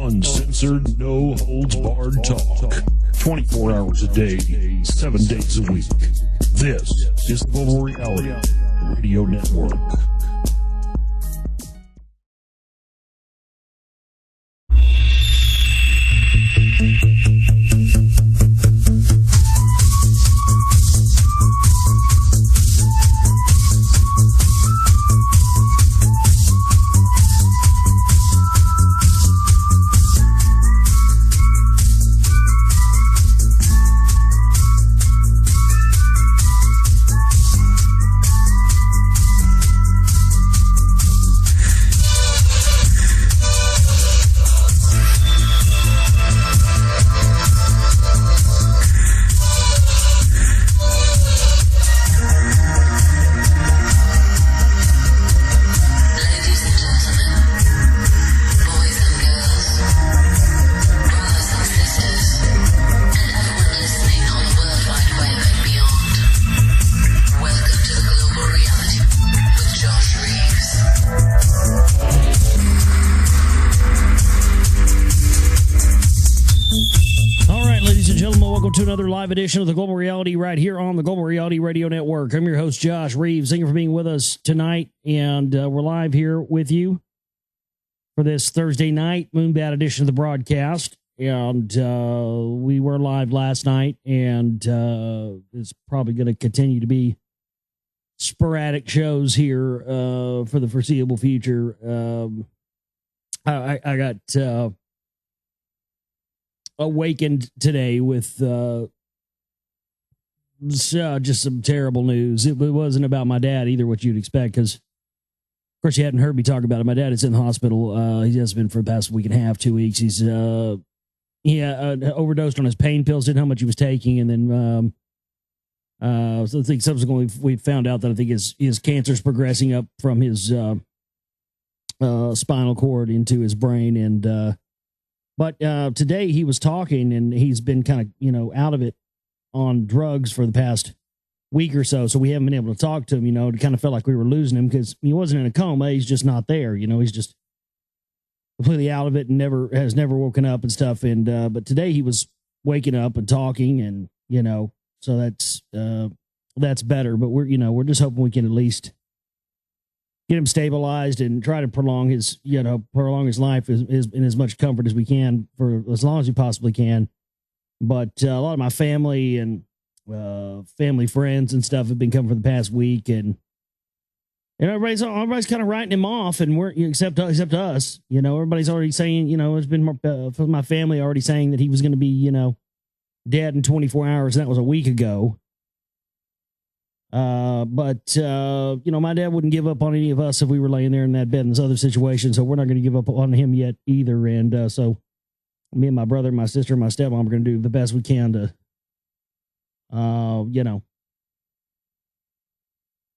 Uncensored, no holds barred talk. 24 hours a day, 7 days a week. This is the Global Reality Radio Network. Edition of the Global Reality right here on the Global Reality Radio Network. I'm your host, Josh Reeves. Thank you for being with us tonight, and we're live here with you for this Thursday night Moonbat edition of the broadcast. And we were live last night, and it's probably going to continue to be sporadic shows here for the foreseeable future. I got awakened today with just some terrible news. It wasn't about my dad either, what you'd expect, because, of course, you hadn't heard me talk about it. My dad is in the hospital. He has been for the past week and a half, 2 weeks. He's overdosed on his pain pills, didn't know how much he was taking, and then so I think subsequently we found out that I think his cancer's progressing up from his spinal cord into his brain, and but today he was talking, and he's been kind of out of it on drugs for the past week or so. So we haven't been able to talk to him, it kind of felt like we were losing him because he wasn't in a coma. He's just not there. He's just completely out of it and has never woken up and stuff. And, but today he was waking up and talking, and, so that's better, but we're just hoping we can at least get him stabilized and try to prolong his life in as much comfort as we can for as long as we possibly can. But a lot of my family and family friends and stuff have been coming for the past week, and everybody's kind of writing him off, and we're except us. Everybody's already saying, it's been for my family already saying that he was going to be dead in 24 hours, and that was a week ago. But my dad wouldn't give up on any of us if we were laying there in that bed in this other situation, so we're not going to give up on him yet either. And so me and my brother, my sister, and my stepmom are going to do the best we can to,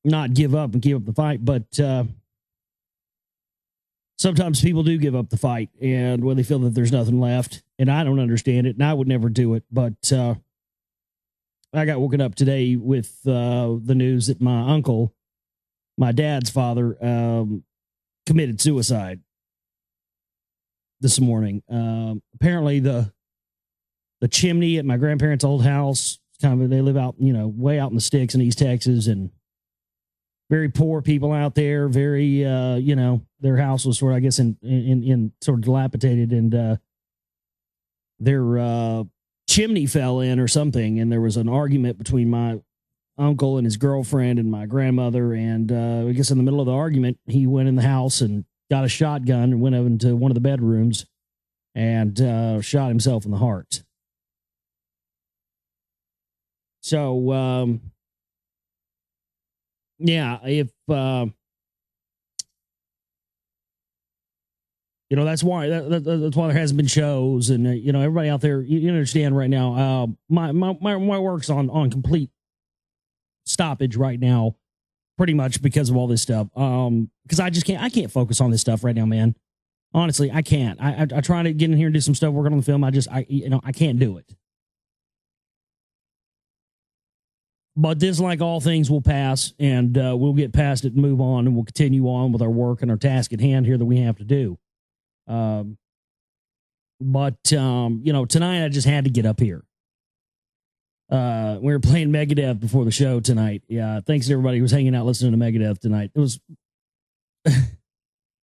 not give up and keep up the fight. But sometimes people do give up the fight, and when they feel that there's nothing left, and I don't understand it, and I would never do it. But I got woken up today with the news that my uncle, my dad's father, committed suicide this morning. Apparently the chimney at my grandparents' old house, they live out, way out in the sticks in East Texas, and very poor people out there, very, their house was sort of, I guess, in sort of dilapidated, and their chimney fell in or something, and there was an argument between my uncle and his girlfriend and my grandmother, and I guess in the middle of the argument, he went in the house and got a shotgun and went over into one of the bedrooms and shot himself in the heart. So, yeah, if, that's why that's why there hasn't been shows, and everybody out there, you understand right now. My work's on complete stoppage right now, pretty much because of all this stuff. Because I can't focus on this stuff right now, man. Honestly, I can't. I try to get in here and do some stuff, working on the film. I can't do it. But this, like all things, will pass, and we'll get past it and move on, and we'll continue on with our work and our task at hand here that we have to do. But, tonight I just had to get up here. We were playing Megadeth before the show tonight. Yeah. Thanks to everybody who was hanging out listening to Megadeth tonight. It was, for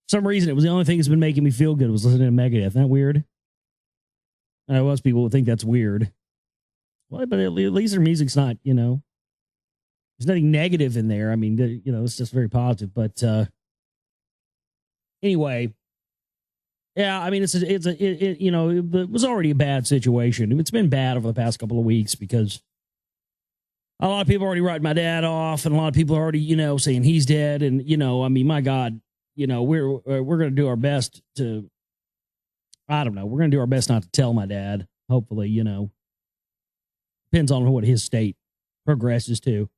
some reason, it was the only thing that's been making me feel good was listening to Megadeth. Isn't that weird? I know most people would think that's weird. Well, but at least their music's not, there's nothing negative in there. I mean, it's just very positive. But anyway, yeah, I mean, it was already a bad situation. It's been bad over the past couple of weeks because a lot of people are already writing my dad off, and a lot of people are already, saying he's dead. And I mean, my God, we're going to do our best to. I don't know. We're going to do our best not to tell my dad. Hopefully, depends on what his state progresses to.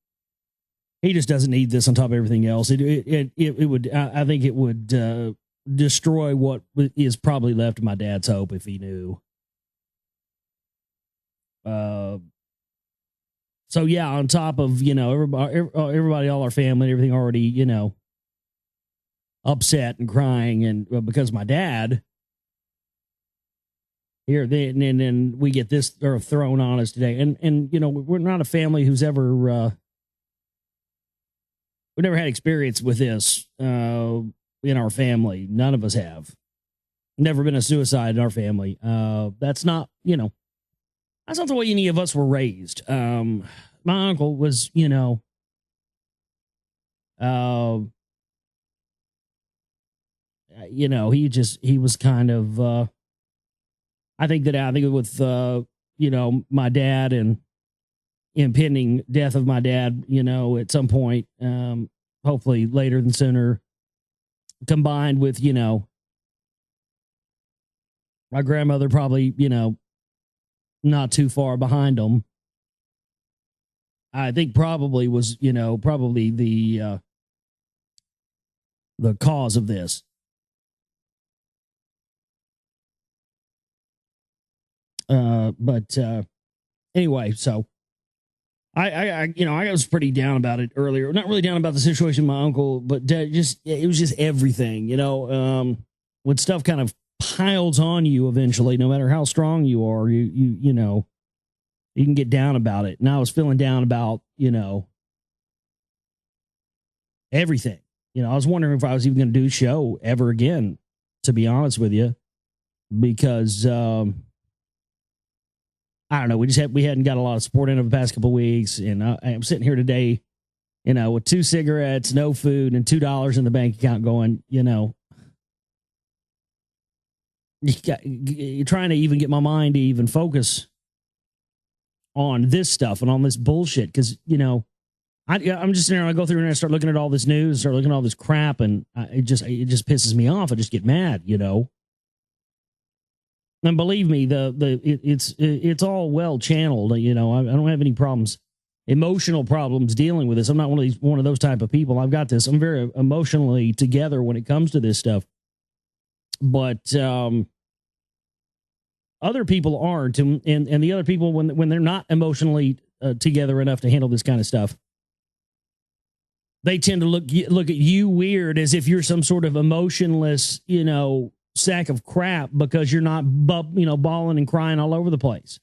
He just doesn't need this on top of everything else. It would. I think it would destroy what is probably left of my dad's hope if he knew. So yeah, on top of everybody, all our family, everything already upset and crying, and because my dad. Here, then we get this thrown on us today, and we're not a family who's ever we've never had experience with this in our family. None of us have. Never been a suicide in our family. That's not that's not the way any of us were raised. My uncle was he was kind of. I think with my dad and impending death of my dad, at some point, hopefully later than sooner, combined with my grandmother probably not too far behind them. I think probably was probably the cause of this. But anyway, so I was pretty down about it earlier. Not really down about the situation with my uncle, but it was just everything, when stuff kind of piles on you eventually, no matter how strong you are, you can get down about it. And I was feeling down about, everything. I was wondering if I was even going to do a show ever again, to be honest with you, because, I don't know. We hadn't got a lot of support in over the past couple of weeks, and I'm sitting here today, with 2 cigarettes, no food, and $2 in the bank account, going, you're trying to even get my mind to even focus on this stuff and on this bullshit, because I'm just sitting there. I go through and I start looking at all this news, start looking at all this crap, and it just pisses me off. I just get mad, And believe me, it's all well channeled. I don't have any problems, emotional problems dealing with this. I'm not one of those type of people. I've got this. I'm very emotionally together when it comes to this stuff. But other people aren't, and the other people when they're not emotionally together enough to handle this kind of stuff, they tend to look at you weird, as if you're some sort of emotionless, sack of crap, because you're not, bawling and crying all over the place.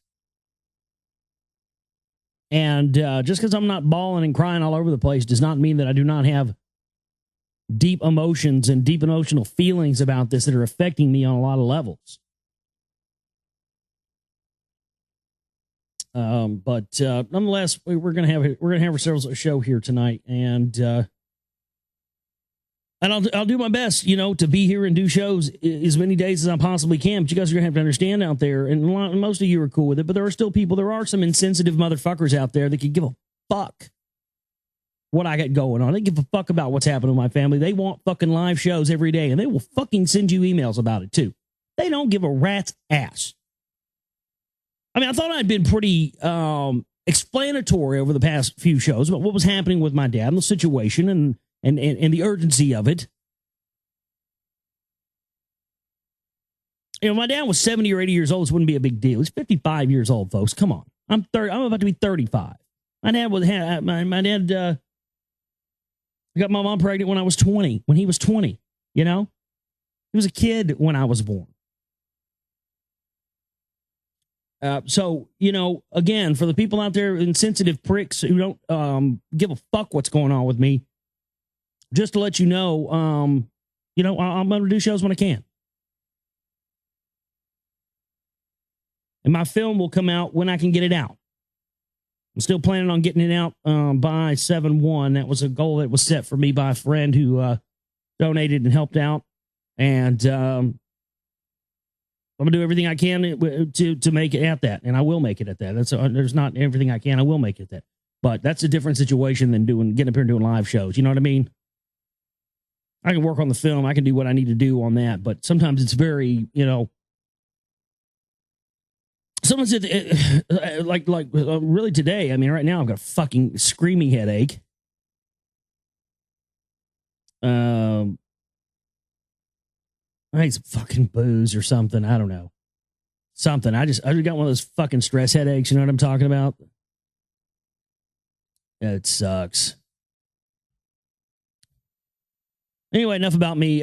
And just because I'm not bawling and crying all over the place does not mean that I do not have deep emotions and deep emotional feelings about this that are affecting me on a lot of levels. But nonetheless, we're gonna have ourselves a show here tonight, and I'll do my best, to be here and do shows as many days as I possibly can. But you guys are going to have to understand out there, and most of you are cool with it, but there are some insensitive motherfuckers out there that could give a fuck what I got going on. They give a fuck about what's happening to my family. They want fucking live shows every day, and they will fucking send you emails about it too. They don't give a rat's ass. I mean, I thought I'd been pretty explanatory over the past few shows about what was happening with my dad and the situation and the urgency of it. My dad was 70 or 80 years old. This wouldn't be a big deal. He's 55 years old, folks. Come on. I'm about to be 35. My dad got my mom pregnant when I was 20, when he was 20, He was a kid when I was born. So, you know, again, for the people out there, insensitive pricks who don't give a fuck what's going on with me, just to let you know, I'm going to do shows when I can. And my film will come out when I can get it out. I'm still planning on getting it out by 7/1. That was a goal that was set for me by a friend who donated and helped out. And I'm going to do everything I can to make it at that. And I will make it at that. There's not everything I can. I will make it that. But that's a different situation than getting up here and doing live shows. You know what I mean? I can work on the film. I can do what I need to do on that. But sometimes it's very, you know, sometimes like really today. I mean, right now I've got a fucking screaming headache. I need some fucking booze or something. I don't know. Something. I just got one of those fucking stress headaches. You know what I'm talking about? It sucks. Anyway, enough about me.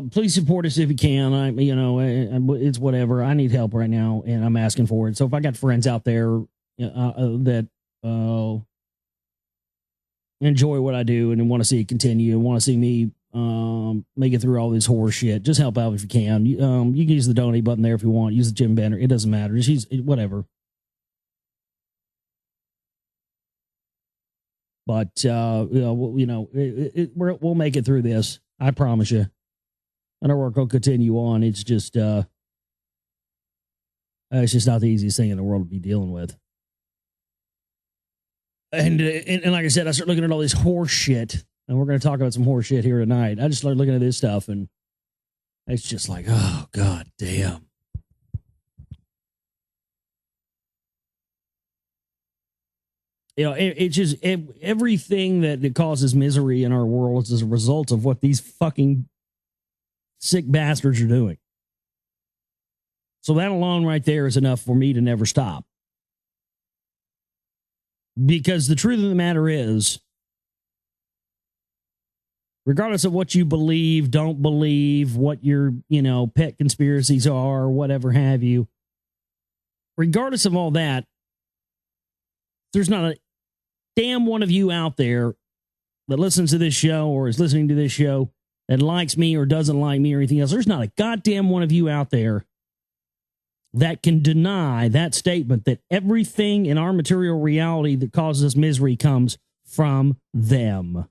Please support us if you can. It's whatever. I need help right now, and I'm asking for it. So if I got friends out there that enjoy what I do and want to see it continue and want to see me make it through all this horse shit, just help out if you can. You can use the donate button there if you want. Use the Jim banner. It doesn't matter. Just use whatever. But we'll make it through this. I promise you. And our work will continue on. It's just not the easiest thing in the world to be dealing with. And like I said, I start looking at all this horse shit, and we're going to talk about some horse shit here tonight. I just started looking at this stuff, and it's just like, oh, God damn. You know, it's just everything that causes misery in our world is as a result of what these fucking sick bastards are doing. So that alone right there is enough for me to never stop. Because the truth of the matter is, regardless of what you believe, don't believe, what your, pet conspiracies are, whatever have you, regardless of all that, there's not a damn one of you out there that listens to this show or is listening to this show that likes me or doesn't like me or anything else. There's not a goddamn one of you out there that can deny that statement that everything in our material reality that causes us misery comes from them.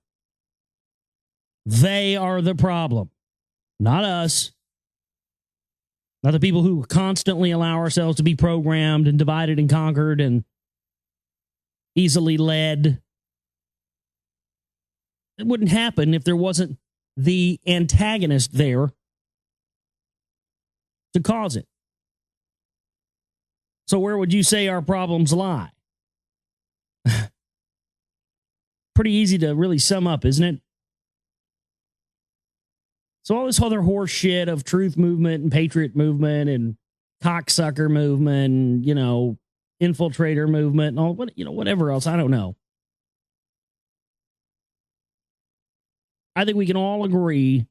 They are the problem, not us. Not the people who constantly allow ourselves to be programmed and divided and conquered and easily led. It wouldn't happen if there wasn't the antagonist there to cause it. So where would you say our problems lie? Pretty easy to really sum up, isn't it? So all this other horse shit of truth movement and patriot movement and cocksucker movement and, infiltrator movement and all, whatever else, I don't know. I think we can all agree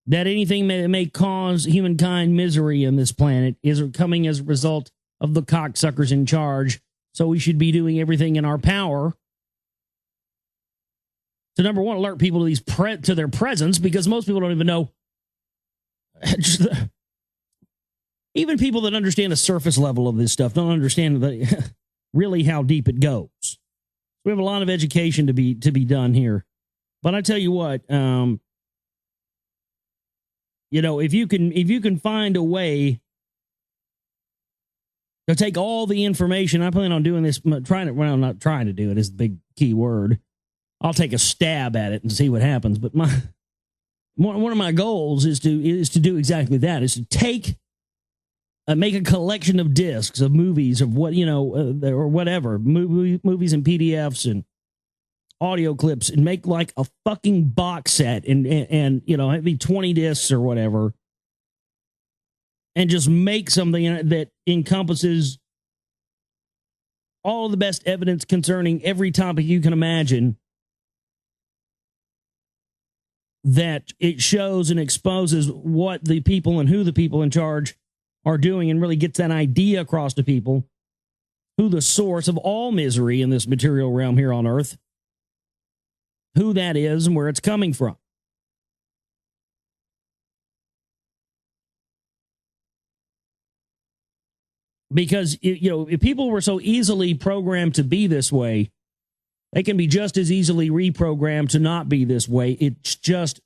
that anything that may cause humankind misery on this planet is coming as a result of the cocksuckers in charge. So we should be doing everything in our power to, number one, alert people to their presence, because most people don't even know. Even people that understand the surface level of this stuff don't understand really how deep it goes. We have a lot of education to be done here. But I tell you what, if you can find a way to take all the information, I plan on doing this, not trying to do it is the big key word. I'll take a stab at it and see what happens. But one of my goals is to do exactly that, is to make a collection of discs of movies of what, or whatever, movies and PDFs and audio clips, and make like a fucking box set and it'd be 20 discs or whatever, and just make something that encompasses all the best evidence concerning every topic you can imagine, that it shows and exposes what the people and who the people in charge are doing and really gets that idea across to people who the source of all misery in this material realm here on earth, who that is and where it's coming from. Because, if people were so easily programmed to be this way, they can be just as easily reprogrammed to not be this way. It just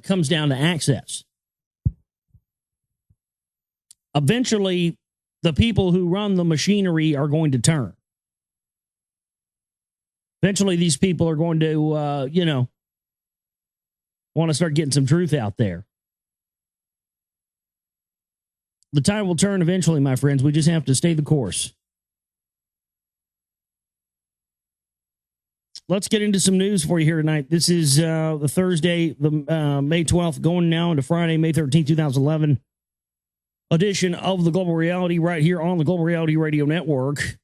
comes down to access. Eventually, the people who run the machinery are going to turn. Eventually, these people are going to, want to start getting some truth out there. The tide will turn eventually, my friends. We just have to stay the course. Let's get into some news for you here tonight. This is the Thursday, the May 12th, going now into Friday, May 13th, 2011 edition of the Global Reality right here on the Global Reality Radio Network.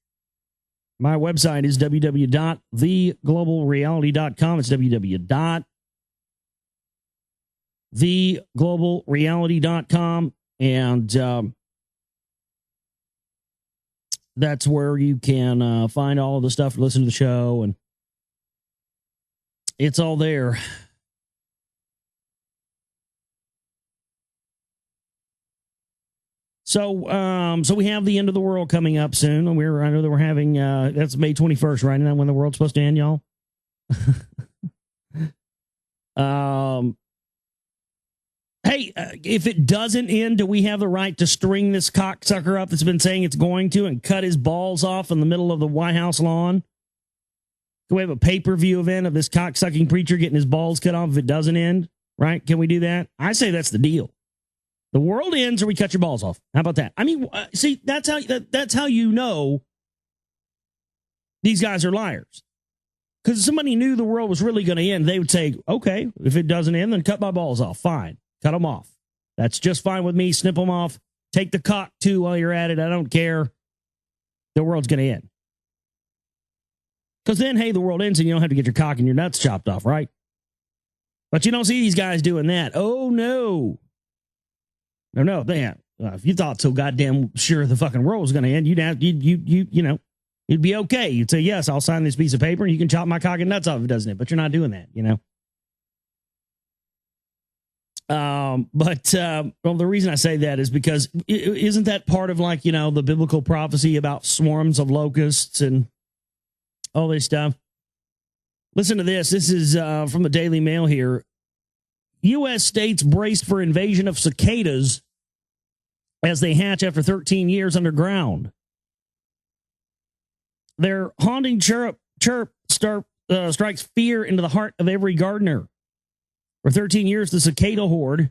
My website is www.theglobalreality.com. It's www.theglobalreality.com. And that's where you can find all of the stuff, listen to the show, and it's all there. So we have the end of the world coming up soon. I know that we're having, that's May 21st, right? Isn't that when the world's supposed to end, y'all? Hey, if it doesn't end, do we have the right to string this cocksucker up that's been saying it's going to and cut his balls off in the middle of the White House lawn? Can we have a pay-per-view event of this cocksucking preacher getting his balls cut off if it doesn't end? Right? Can we do that? I say that's the deal. The world ends or we cut your balls off. How about that? I mean, see, that's how you know these guys are liars. Because if somebody knew the world was really going to end, they would say, okay, if it doesn't end, then cut my balls off. Fine. Cut them off. That's just fine with me. Snip them off. Take the cock, too, while you're at it. I don't care. The world's going to end. Because then, hey, the world ends and you don't have to get your cock and your nuts chopped off, right? But you don't see these guys doing that. Oh, no. No, man. If you thought so goddamn sure the fucking world was going to end, you'd be okay. You'd say, yes, I'll sign this piece of paper and you can chop my cock and nuts off if it doesn't end. But you're not doing that, But the reason I say that is because isn't that part of the biblical prophecy about swarms of locusts and all this stuff? Listen to this. This is from the Daily Mail here. U.S. states braced for invasion of cicadas as they hatch after 13 years underground. Their haunting chirp strikes fear into the heart of every gardener. For 13 years, the cicada horde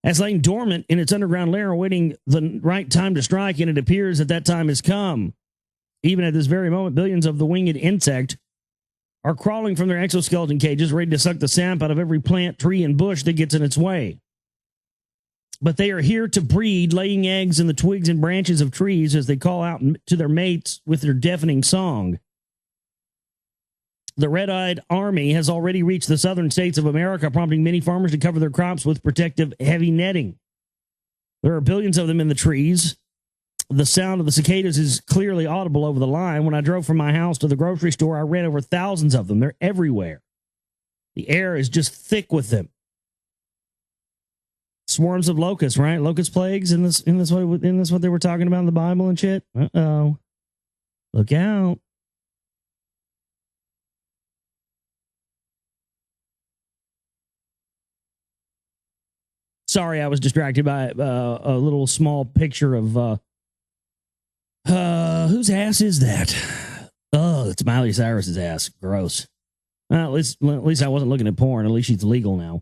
has lain dormant in its underground lair, awaiting the right time to strike, and it appears that time has come. Even at this very moment, billions of the winged insect are crawling from their exoskeleton cages, ready to suck the sap out of every plant, tree, and bush that gets in its way. But they are here to breed, laying eggs in the twigs and branches of trees as they call out to their mates with their deafening song. The red-eyed army has already reached the southern states of America, prompting many farmers to cover their crops with protective heavy netting. There are billions of them in the trees. The sound of the cicadas is clearly audible over the line. When I drove from my house to the grocery store, I ran over thousands of them. They're everywhere. The air is just thick with them. Swarms of locusts, right? Locust plagues. In this what they were talking about in the Bible and shit. Uh-oh. Look out. Sorry, I was distracted by a little small picture of whose ass is that? Oh, it's Miley Cyrus's ass. Gross. Well, at least I wasn't looking at porn. At least she's legal now.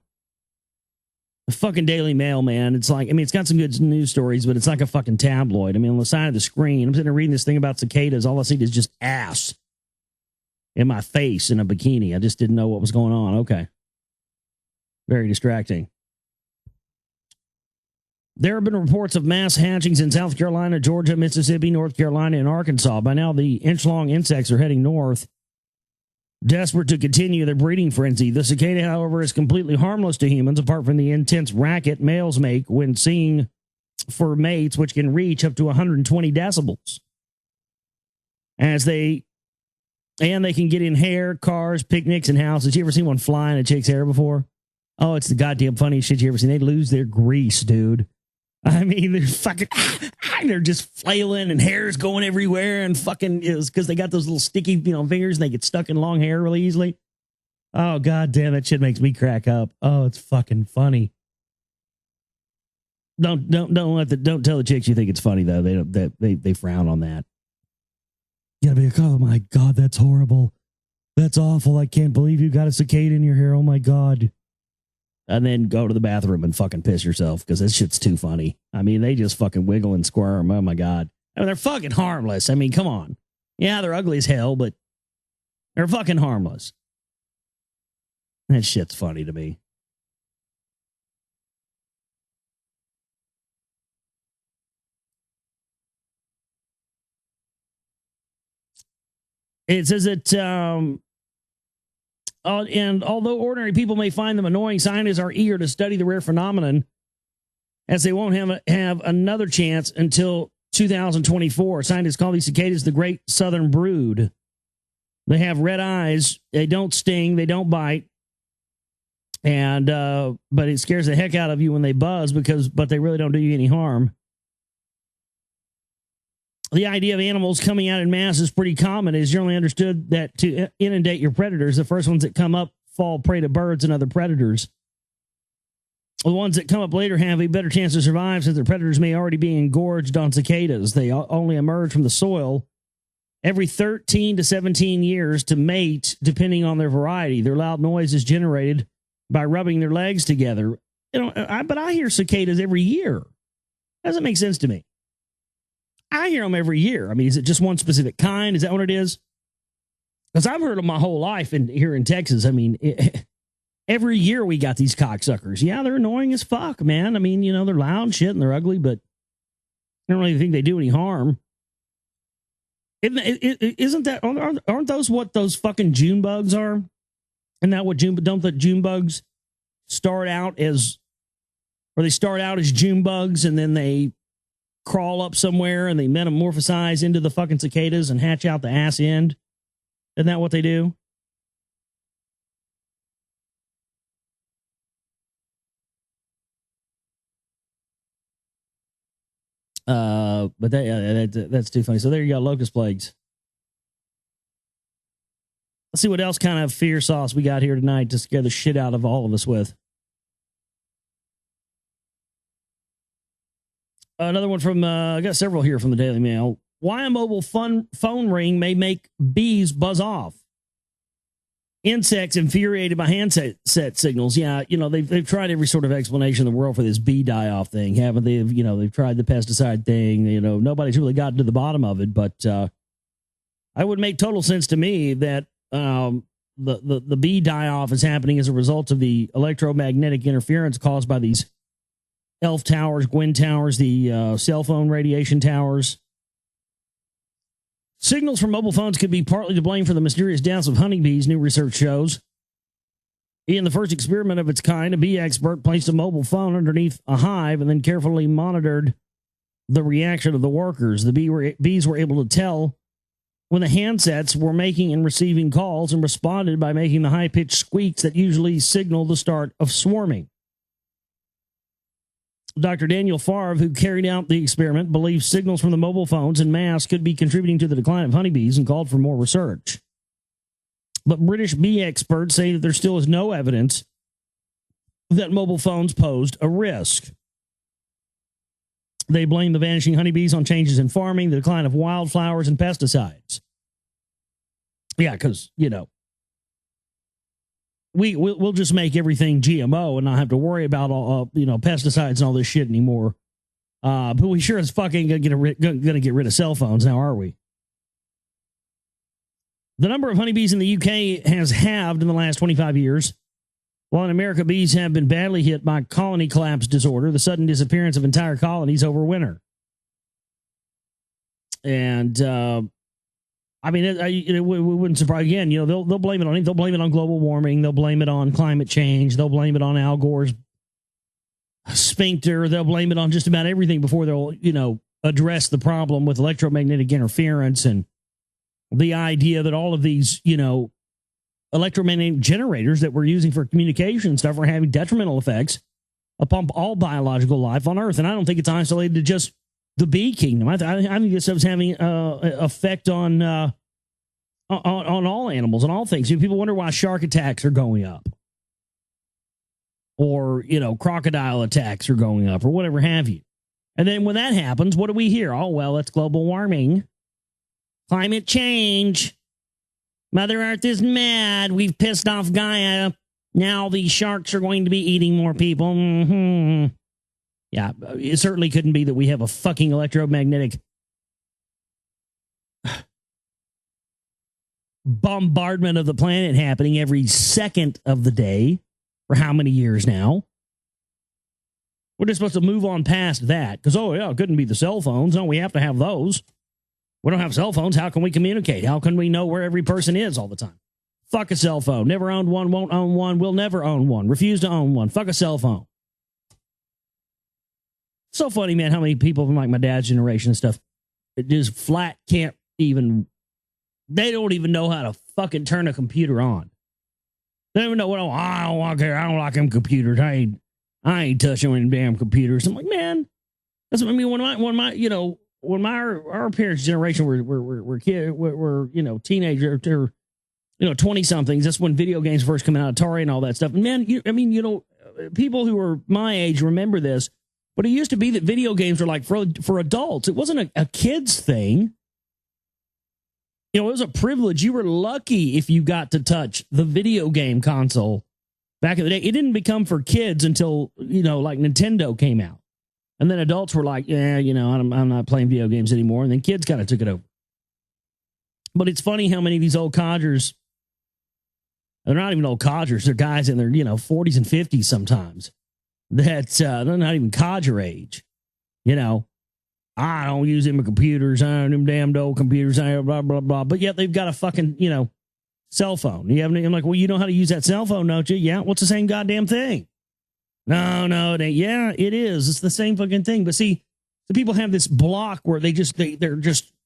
The fucking Daily Mail, man. It's like, it's got some good news stories, but it's like a fucking tabloid. On the side of the screen, I'm sitting there reading this thing about cicadas. All I see is just ass in my face in a bikini. I just didn't know what was going on. Okay. Very distracting. There have been reports of mass hatchings in South Carolina, Georgia, Mississippi, North Carolina, and Arkansas. By now, the inch-long insects are heading north, desperate to continue their breeding frenzy. The cicada, however, is completely harmless to humans, apart from the intense racket males make when seeing for mates, which can reach up to 120 decibels. They can get in hair, cars, picnics, and houses. You ever seen one fly in a chick's hair before? Oh, it's the goddamn funniest shit you ever seen. They lose their grease, dude. I mean, they're fucking, they're just flailing and hair's going everywhere and fucking, it's because they got those little sticky, fingers and they get stuck in long hair really easily. Oh, god damn, that shit makes me crack up. Oh, it's fucking funny. Don't tell the chicks you think it's funny though. They frown on that. You gotta be like, oh my god, that's horrible. That's awful. I can't believe you got a cicada in your hair. Oh my god. And then go to the bathroom and fucking piss yourself because this shit's too funny. I mean, they just fucking wiggle and squirm. Oh my god. I mean, they're fucking harmless. I mean, come on. Yeah, they're ugly as hell, but they're fucking harmless. That shit's funny to me. It says that, and although ordinary people may find them annoying, scientists are eager to study the rare phenomenon as they won't have another chance until 2024. Scientists call these cicadas the Great Southern Brood. They have red eyes. They don't sting. They don't bite. And but it scares the heck out of you when they buzz but they really don't do you any harm. The idea of animals coming out in mass is pretty common. It is generally understood that to inundate your predators, the first ones that come up fall prey to birds and other predators. The ones that come up later have a better chance to survive since their predators may already be engorged on cicadas. They only emerge from the soil every 13 to 17 years to mate, depending on their variety. Their loud noise is generated by rubbing their legs together. But I hear cicadas every year. Doesn't make sense to me. I hear them every year. I mean, is it just one specific kind? Is that what it is? Because I've heard them my whole life here in Texas. I mean, every year we got these cocksuckers. Yeah, they're annoying as fuck, man. I mean, they're loud and shit and they're ugly, but I don't really think they do any harm. Isn't that, aren't those what those fucking June bugs are? Isn't that what don't the June bugs start out as June bugs and then they crawl up somewhere and they metamorphosize into the fucking cicadas and hatch out the ass end? Isn't that what they do? But that's too funny. So there you go, locust plagues. Let's see what else kind of fear sauce we got here tonight to scare the shit out of all of us with. Another one from, I got several here from the Daily Mail. Why a mobile phone ring may make bees buzz off. Insects infuriated by handset signals. Yeah, they've tried every sort of explanation in the world for this bee die-off thing, haven't they? They've tried the pesticide thing. Nobody's really gotten to the bottom of it, but it would make total sense to me that the bee die-off is happening as a result of the electromagnetic interference caused by these ELF towers, Gwyn towers, the cell phone radiation towers. Signals from mobile phones could be partly to blame for the mysterious deaths of honeybees, new research shows. In the first experiment of its kind, a bee expert placed a mobile phone underneath a hive and then carefully monitored the reaction of the workers. The bees were able to tell when the handsets were making and receiving calls and responded by making the high-pitched squeaks that usually signal the start of swarming. Dr. Daniel Favre, who carried out the experiment, believes signals from the mobile phones en masse could be contributing to the decline of honeybees and called for more research. But British bee experts say that there still is no evidence that mobile phones posed a risk. They blame the vanishing honeybees on changes in farming, the decline of wildflowers, and pesticides. Yeah, because, we'll just make everything GMO and not have to worry about all pesticides and all this shit anymore. But we sure as fucking gonna get rid of cell phones now, are we? The number of honeybees in the UK has halved in the last 25 years. While in America, bees have been badly hit by colony collapse disorder, the sudden disappearance of entire colonies over winter. And it wouldn't surprise. Again, they'll blame it on global warming. They'll blame it on climate change. They'll blame it on Al Gore's sphincter. They'll blame it on just about everything before they'll, address the problem with electromagnetic interference and the idea that all of these, electromagnetic generators that we're using for communication and stuff are having detrimental effects upon all biological life on Earth. And I don't think it's isolated to just the bee kingdom. I think this stuff's having effect on all animals and all things. People wonder why shark attacks are going up, or crocodile attacks are going up, or whatever have you. And then when that happens, what do we hear? Oh, well, it's global warming, climate change. Mother Earth is mad. We've pissed off Gaia. Now the sharks are going to be eating more people. Mm-hmm. Yeah, it certainly couldn't be that we have a fucking electromagnetic bombardment of the planet happening every second of the day for how many years now? We're just supposed to move on past that because, it couldn't be the cell phones. No, we have to have those. We don't have cell phones. How can we communicate? How can we know where every person is all the time? Fuck a cell phone. Never owned one, won't own one, will never own one, refuse to own one. Fuck a cell phone. So funny, man, how many people from like my dad's generation and stuff just flat can't even, they don't even know how to fucking turn a computer on. They don't even know what, I don't like them computers. I ain't touching any damn computers. I'm like, man, that's what I mean. When our parents' generation were kids, were teenagers or 20 somethings. That's when video games first come out, Atari and all that stuff. And man, people who are my age remember this, but it used to be that video games were like for adults. It wasn't a kid's thing. It was a privilege. You were lucky if you got to touch the video game console back in the day. It didn't become for kids until, like Nintendo came out. And then adults were like, yeah, I'm not playing video games anymore. And then kids kind of took it over. But it's funny how many of these old codgers, they're not even old codgers, they're guys in their, 40s and 50s sometimes, that they're not even codger age. I don't use them computers, I don't them damn old computers, blah, blah, blah. But yet they've got a fucking, cell phone. I'm like, well, you know how to use that cell phone, don't you? Yeah, what's the same goddamn thing? No, it ain't. Yeah, it is. It's the same fucking thing. But see, the people have this block where they don't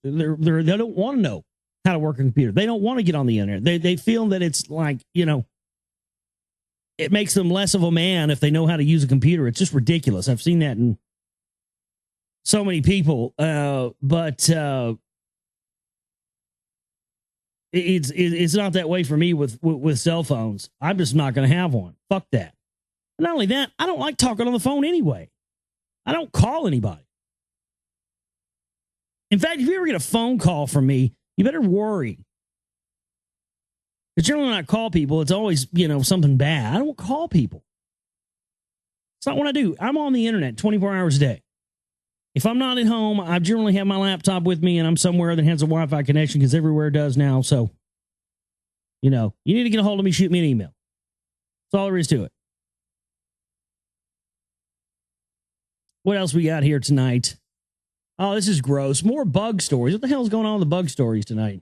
want to know how to work a computer. They don't want to get on the internet. They feel that it's like, it makes them less of a man if they know how to use a computer. It's just ridiculous. I've seen that in so many people. But it's not that way for me with cell phones. I'm just not going to have one. Fuck that. And not only that, I don't like talking on the phone anyway. I don't call anybody. In fact, if you ever get a phone call from me, you better worry. Because generally when I call people, it's always, something bad. I don't call people. It's not what I do. I'm on the internet 24 hours a day. If I'm not at home, I generally have my laptop with me and I'm somewhere that has a Wi-Fi connection because everywhere does now. So, you need to get a hold of me, shoot me an email. That's all there is to it. What else we got here tonight? Oh, this is gross. More bug stories. What the hell is going on with the bug stories tonight?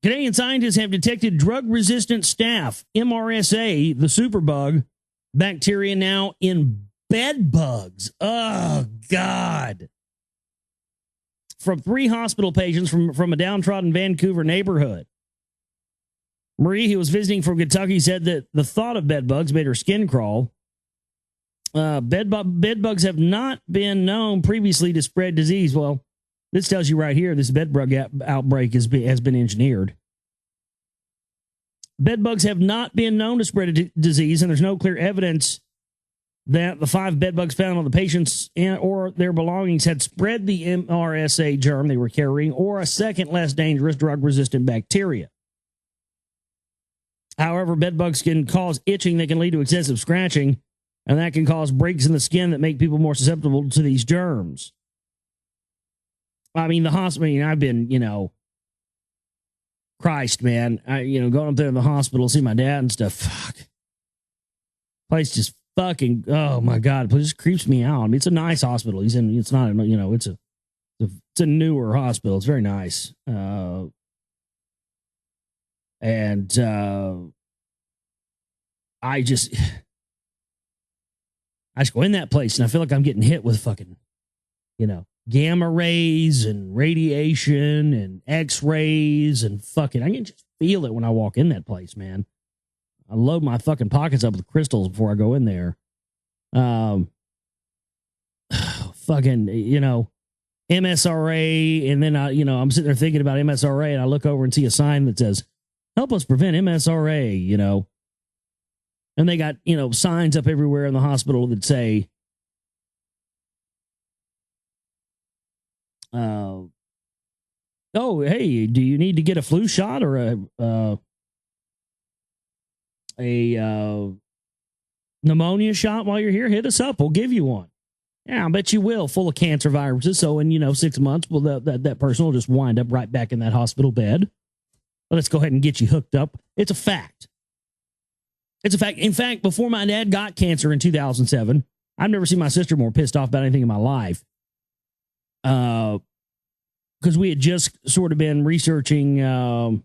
Canadian scientists have detected drug-resistant staph, MRSA, the superbug, bacteria now in bed bugs. Oh, God. From 3 hospital patients from a downtrodden Vancouver neighborhood. Marie, who was visiting from Kentucky, said that the thought of bed bugs made her skin crawl. Bed bugs have not been known previously to spread disease. Well, this tells you right here, this bed bug outbreak has been engineered. Bed bugs have not been known to spread a disease, and there's no clear evidence that the 5 bed bugs found on the patients or their belongings had spread the MRSA germ they were carrying or a second less dangerous drug-resistant bacteria. However, bed bugs can cause itching that can lead to excessive scratching, and that can cause breaks in the skin that make people more susceptible to these germs. I mean, the hospital, I've been, Christ, man, going up there to the hospital, see my dad and stuff. Fuck. Place just fucking, oh my God, it just creeps me out. I mean, it's a nice hospital. It's not, it's a newer hospital. It's very nice. I just go in that place and I feel like I'm getting hit with fucking, gamma rays and radiation and X-rays and fucking, I can just feel it when I walk in that place, man. I load my fucking pockets up with crystals before I go in there. Fucking, MSRA. And then I'm sitting there thinking about MSRA and I look over and see a sign that says, help us prevent MSRA, and they got, signs up everywhere in the hospital that say, oh, hey, do you need to get a flu shot or a pneumonia shot while you're here? Hit us up. We'll give you one. Yeah, I bet you will. Full of cancer viruses. So in, 6 months, well, that person will just wind up right back in that hospital bed. But let's go ahead and get you hooked up. It's a fact. It's a fact. In fact, before my dad got cancer in 2007, I've never seen my sister more pissed off about anything in my life. Because we had just sort of been researching the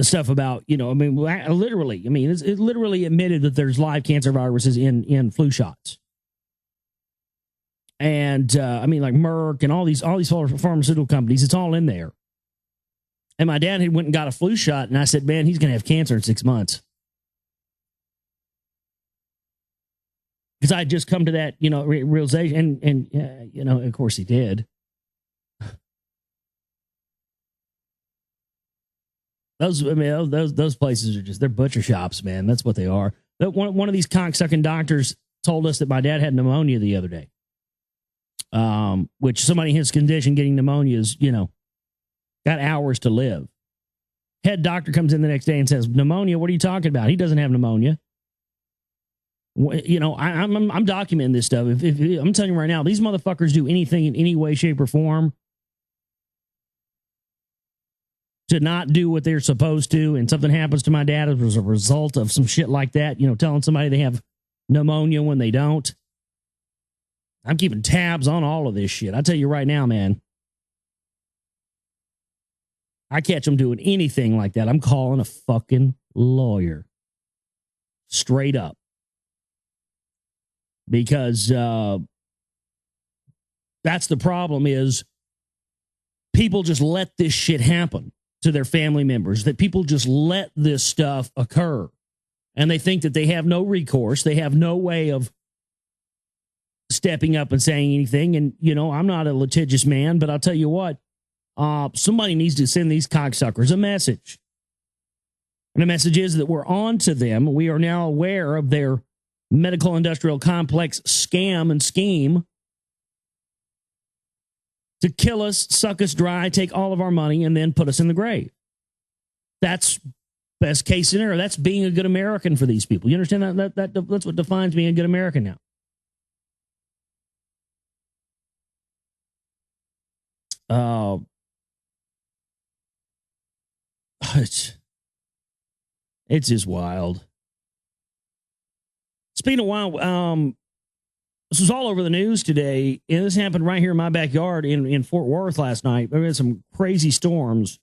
stuff about, it literally admitted that there's live cancer viruses in flu shots. And like Merck and all these pharmaceutical companies, it's all in there. And my dad had went and got a flu shot, and I said, man, he's going to have cancer in 6 months. Because I had just come to that, realization, and of course he did. Those places are they're butcher shops, man. That's what they are. One of these cocksucking doctors told us that my dad had pneumonia the other day. Which somebody in his condition getting pneumonia is, got hours to live. Head doctor comes in the next day and says, pneumonia, what are you talking about? He doesn't have pneumonia. I'm documenting this stuff. If I'm telling you right now, these motherfuckers do anything in any way, shape, or form to not do what they're supposed to, and something happens to my dad as a result of some shit like that, telling somebody they have pneumonia when they don't. I'm keeping tabs on all of this shit. I tell you right now, man. I catch them doing anything like that, I'm calling a fucking lawyer. Straight up. Because that's the problem is people just let this shit happen to their family members, that people just let this stuff occur. And they think that they have no recourse. They have no way of stepping up and saying anything. And, I'm not a litigious man, but I'll tell you what. Somebody needs to send these cocksuckers a message. And the message is that we're on to them. We are now aware of their medical industrial complex scam and scheme to kill us, suck us dry, take all of our money, and then put us in the grave. That's best case scenario. That's being a good American for these people. You understand that? That's what defines being a good American now. It's just wild. Speaking of wild, this was all over the news today, and this happened right here in my backyard in Fort Worth last night. We had some crazy storms.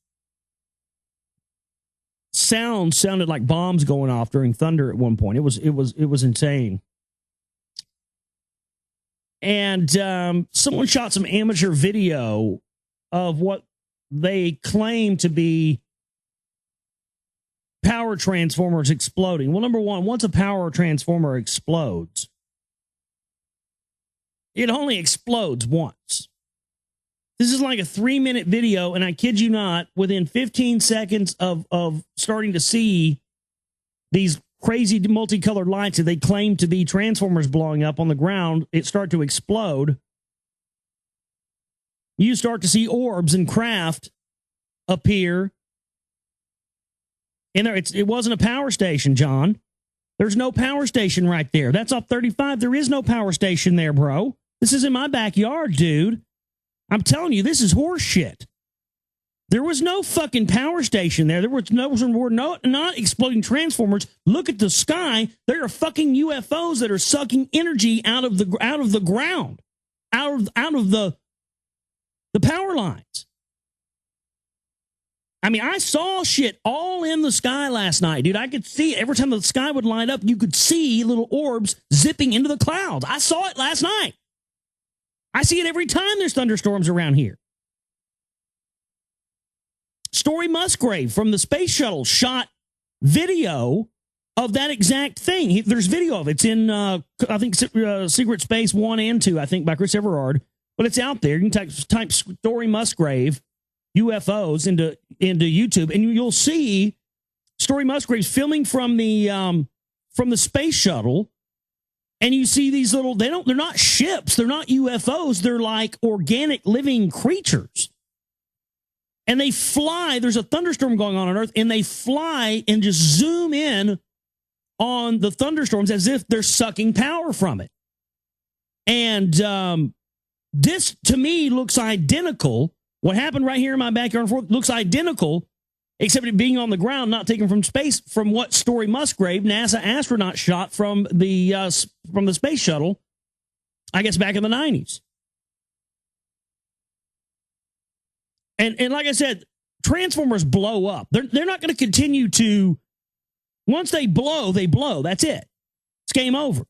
Sounded like bombs going off during thunder at one point. It was insane. And someone shot some amateur video of what they claim to be power transformers exploding. Well, number one, once a power transformer explodes, it only explodes once. This is like a 3-minute video, and I kid you not, within 15 seconds of starting to see these crazy multicolored lights that they claim to be transformers blowing up on the ground, it start to explode. You start to see orbs and craft appear. And it wasn't a power station, John. There's no power station right there. That's off 35. There is no power station there, bro. This is in my backyard, dude. I'm telling you, this is horse shit. There was no fucking power station there. We're not exploding transformers. Look at the sky. There are fucking UFOs that are sucking energy out of the ground, out of the power lines. I mean, I saw shit all in the sky last night, dude. I could see it. Every time the sky would light up, you could see little orbs zipping into the clouds. I saw it last night. I see it every time there's thunderstorms around here. Story Musgrave from the space shuttle shot video of that exact thing. There's video of it. It's in, I think, Secret Space 1 and 2, I think, by Chris Everard. But it's out there. You can type Story Musgrave UFOs into YouTube, and you'll see Story Musgraves filming from the space shuttle, and you see these little, they're not ships, they're not UFOs, they're like organic living creatures. And they fly, there's a thunderstorm going on Earth, and they fly and just zoom in on the thunderstorms as if they're sucking power from it. And this, to me, looks identical. What happened right here in my backyard looks identical, except it being on the ground, not taken from space, from what Story Musgrave, NASA astronaut, shot from the space shuttle, I guess back in the 90s. And like I said, transformers blow up. They're not going to continue to, once they blow, that's it. It's game over.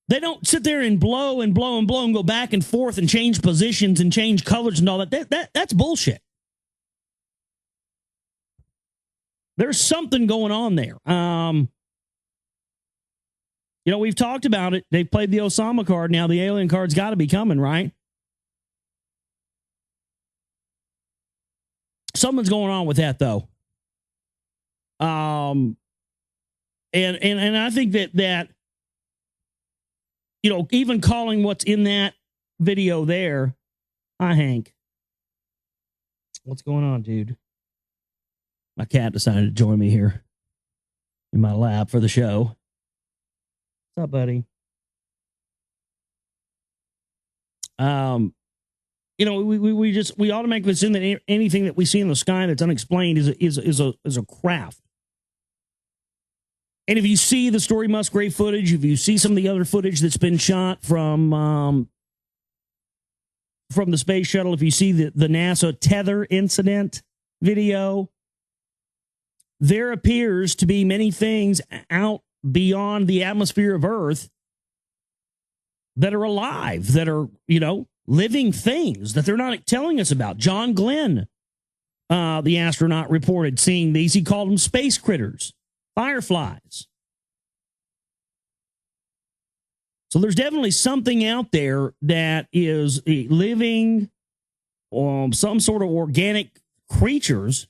They don't sit there and blow and blow and blow and go back and forth and change positions and change colors and all that. That's bullshit. There's something going on there. We've talked about it. They've played the Osama card. Now the alien card's got to be coming, right? Something's going on with that, though. And I think that even calling what's in that video there, hi, Hank. What's going on, dude? My cat decided to join me here in my lap for the show. What's up, buddy? We automatically assume that anything that we see in the sky that's unexplained is a craft. And if you see the Story Musgrave footage, if you see some of the other footage that's been shot from the space shuttle, if you see the NASA tether incident video, there appears to be many things out beyond the atmosphere of Earth that are alive, that are, living things that they're not telling us about. John Glenn, the astronaut, reported seeing these. He called them space critters, fireflies. So there's definitely something out there that is living, some sort of organic creatures.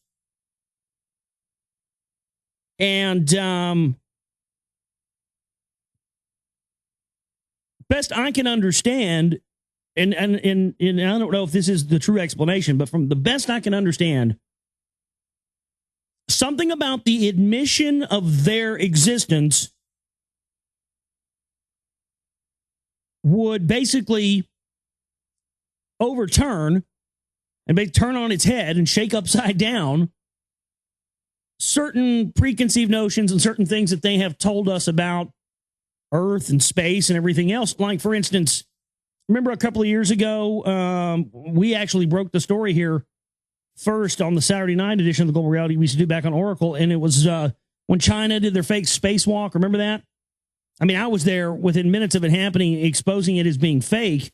And best I can understand, and I don't know if this is the true explanation, but from the best I can understand, something about the admission of their existence would basically overturn and turn on its head and shake upside down certain preconceived notions and certain things that they have told us about Earth and space and everything else. Like, for instance, remember a couple of years ago, we actually broke the story here first on the Saturday night edition of the Global Reality we used to do back on Oracle, and it was when China did their fake spacewalk. Remember that? I mean, I was there within minutes of it happening, exposing it as being fake.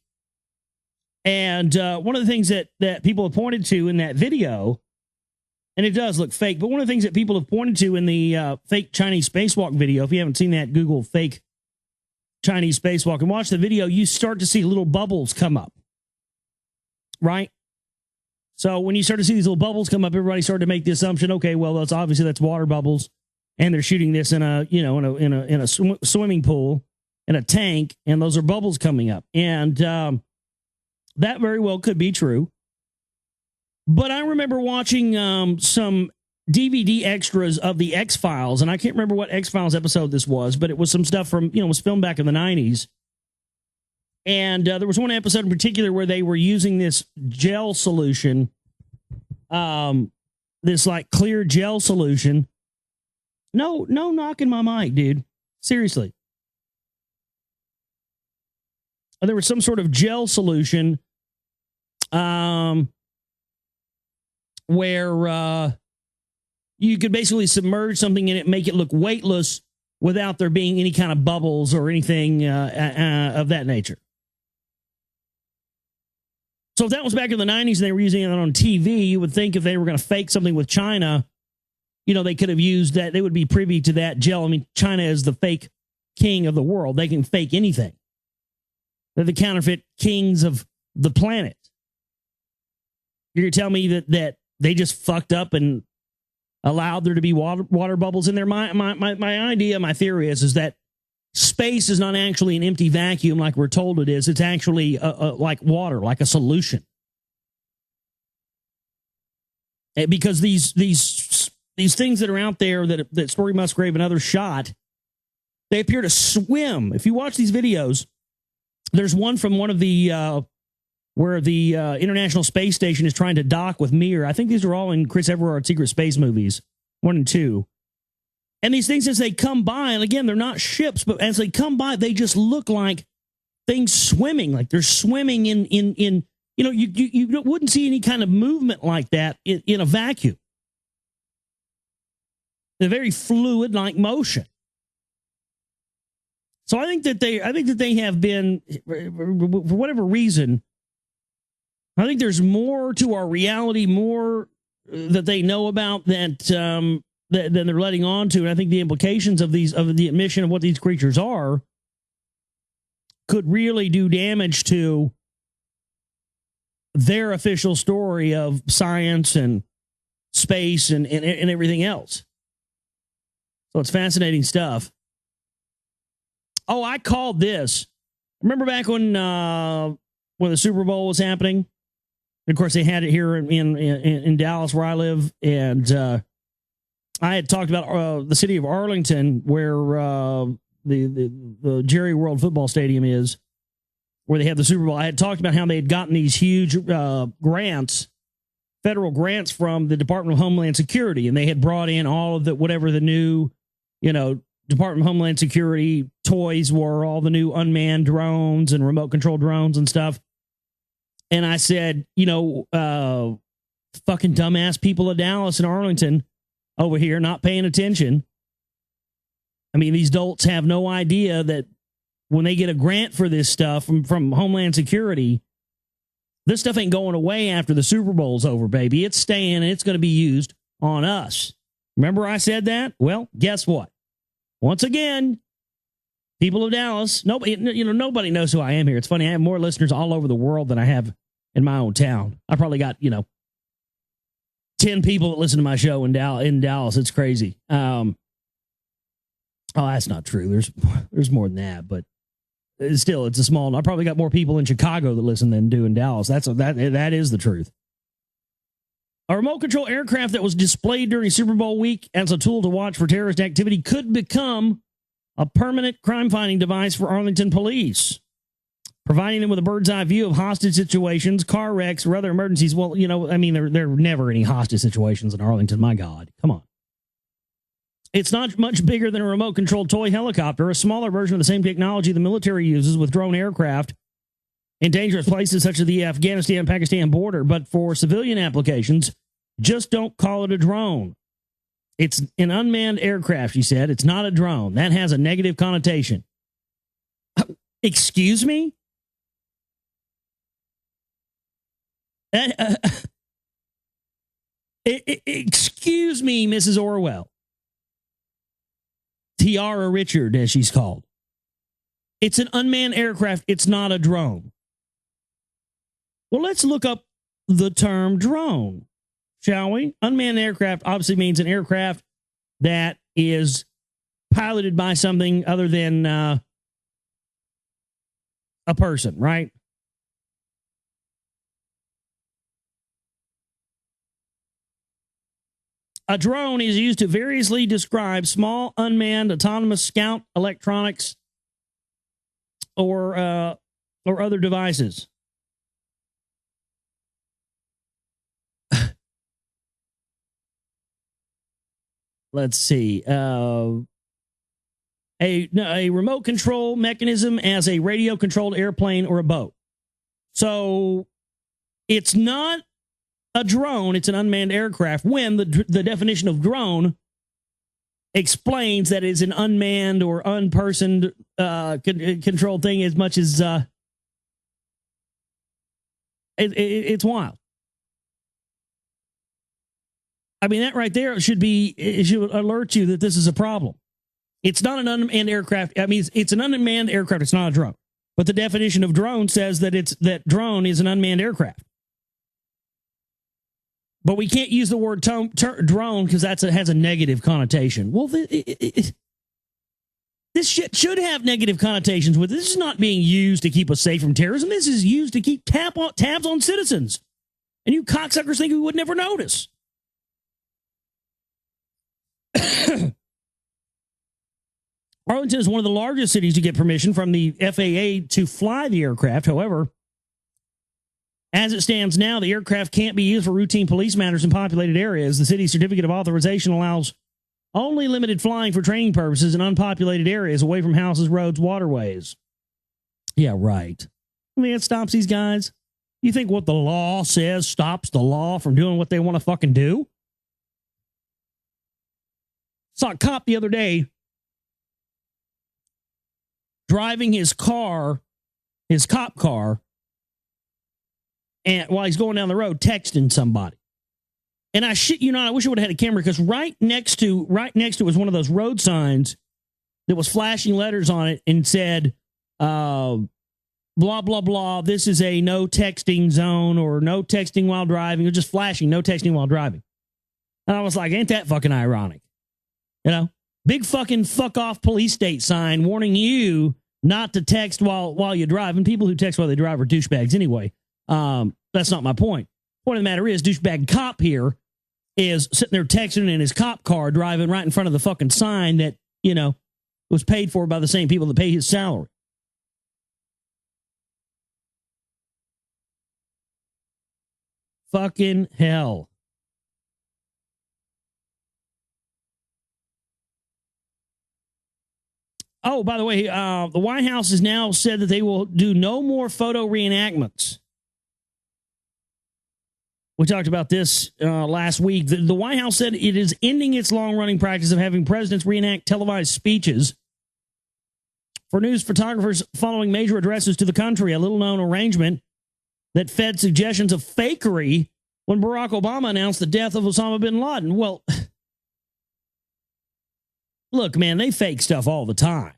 And one of the things that people have pointed to in that video, and it does look fake, but one of the things that people have pointed to in the fake Chinese spacewalk video, if you haven't seen that, Google fake Chinese spacewalk and watch the video, you start to see little bubbles come up, right? So when you start to see these little bubbles come up, everybody started to make the assumption, okay, well, that's water bubbles, and they're shooting this in a swimming pool, in a tank, and those are bubbles coming up, and that very well could be true. But I remember watching some DVD extras of the X-Files, and I can't remember what X-Files episode this was, but it was some stuff from, it was filmed back in the 90s. And there was one episode in particular where they were using this gel solution, this like clear gel solution. No knocking my mic, dude. Seriously. There was some sort of gel solution where you could basically submerge something in it, make it look weightless without there being any kind of bubbles or anything of that nature. So if that was back in the 90s and they were using it on TV, you would think if they were going to fake something with China, they could have used that. They would be privy to that gel. I mean, China is the fake king of the world. They can fake anything. They're the counterfeit kings of the planet. You're going to tell me that they just fucked up and allowed there to be water bubbles in there? My idea, my theory is that space is not actually an empty vacuum like we're told it is. It's actually like water, like a solution. Because these things that are out there that Story Musgrave and others shot, they appear to swim. If you watch these videos, there's one from one of the where the International Space Station is trying to dock with Mir. I think these are all in Chris Everard's Secret Space movies, 1 and 2. And these things, as they come by, and again, they're not ships, but as they come by, they just look like things swimming, like they're swimming in you wouldn't see any kind of movement like that in a vacuum. A very fluid-like motion. So I think that they have been, for whatever reason, I think there's more to our reality, more that they know about than they're letting on to. And I think the implications of the admission of what these creatures are could really do damage to their official story of science and space and everything else. So it's fascinating stuff. Oh, I called this. Remember back when the Super Bowl was happening? Of course, they had it here in Dallas, where I live, and I had talked about the city of Arlington, where the Jerry World Football Stadium is, where they had the Super Bowl. I had talked about how they had gotten these huge grants, federal grants from the Department of Homeland Security, and they had brought in all of whatever the new, Department of Homeland Security toys were, all the new unmanned drones and remote control drones and stuff. And I said, fucking dumbass people of Dallas and Arlington over here not paying attention. I mean, these dolts have no idea that when they get a grant for this stuff from Homeland Security, this stuff ain't going away after the Super Bowl's over, baby. It's staying and it's going to be used on us. Remember I said that? Well, guess what? Once again, people of Dallas, nobody knows who I am here. It's funny, I have more listeners all over the world than I have in my own town. I probably got, 10 people that listen to my show in Dallas. It's crazy. Oh, that's not true. There's more than that, but still, it's a small. I probably got more people in Chicago that listen than do in Dallas. That is the truth. A remote control aircraft that was displayed during Super Bowl week as a tool to watch for terrorist activity could become a permanent crime-fighting device for Arlington police, providing them with a bird's-eye view of hostage situations, car wrecks, or other emergencies. Well, there are never any hostage situations in Arlington. My God, come on. It's not much bigger than a remote-controlled toy helicopter, a smaller version of the same technology the military uses with drone aircraft in dangerous places such as the Afghanistan-Pakistan border. But for civilian applications, just don't call it a drone. It's an unmanned aircraft, she said. It's not a drone. That has a negative connotation. Excuse me? Excuse me, Mrs. Orwell. Tiara Richard, as she's called. It's an unmanned aircraft. It's not a drone. Well, let's look up the term drone, shall we? Unmanned aircraft obviously means an aircraft that is piloted by something other than a person, right? A drone is used to variously describe small, unmanned, autonomous scout electronics or other devices. Let's see. A remote control mechanism as a radio-controlled airplane or a boat. So it's not a drone, it's an unmanned aircraft, when the definition of drone explains that it's an unmanned or unpersoned controlled thing as much as it's wild. I mean, that right there should alert you that this is a problem. It's not an unmanned aircraft. I mean, it's an unmanned aircraft. It's not a drone. But the definition of drone says that drone is an unmanned aircraft. But we can't use the word drone because has a negative connotation. Well, this shit should have negative connotations with it. This is not being used to keep us safe from terrorism. This is used to keep tabs on citizens. And you cocksuckers think we would never notice. Arlington is one of the largest cities to get permission from the FAA to fly the aircraft. However, as it stands now, the aircraft can't be used for routine police matters in populated areas. The city's certificate of authorization allows only limited flying for training purposes in unpopulated areas away from houses, roads, waterways. Yeah, right. I mean, it stops these guys. You think what the law says stops the law from doing what they want to fucking do? Saw a cop the other day driving his car, his cop car, and while he's going down the road, texting somebody. And I shit you not, I wish I would have had a camera, because right next to was one of those road signs that was flashing letters on it and said, blah, blah, blah, this is a no texting zone, or no texting while driving. It was just flashing, no texting while driving. And I was like, ain't that fucking ironic? You know, big fucking fuck off police state sign warning you not to text while you drive. And people who text while they drive are douchebags anyway. That's not my point. Point of the matter is, douchebag cop here is sitting there texting in his cop car, driving right in front of the fucking sign that, you know, was paid for by the same people that pay his salary. Fucking hell. Oh, by the way, the White House has now said that they will do no more photo reenactments. We talked about this last week. The White House said it is ending its long-running practice of having presidents reenact televised speeches for news photographers following major addresses to the country, a little-known arrangement that fed suggestions of fakery when Barack Obama announced the death of Osama bin Laden. Well, look, man, they fake stuff all the time.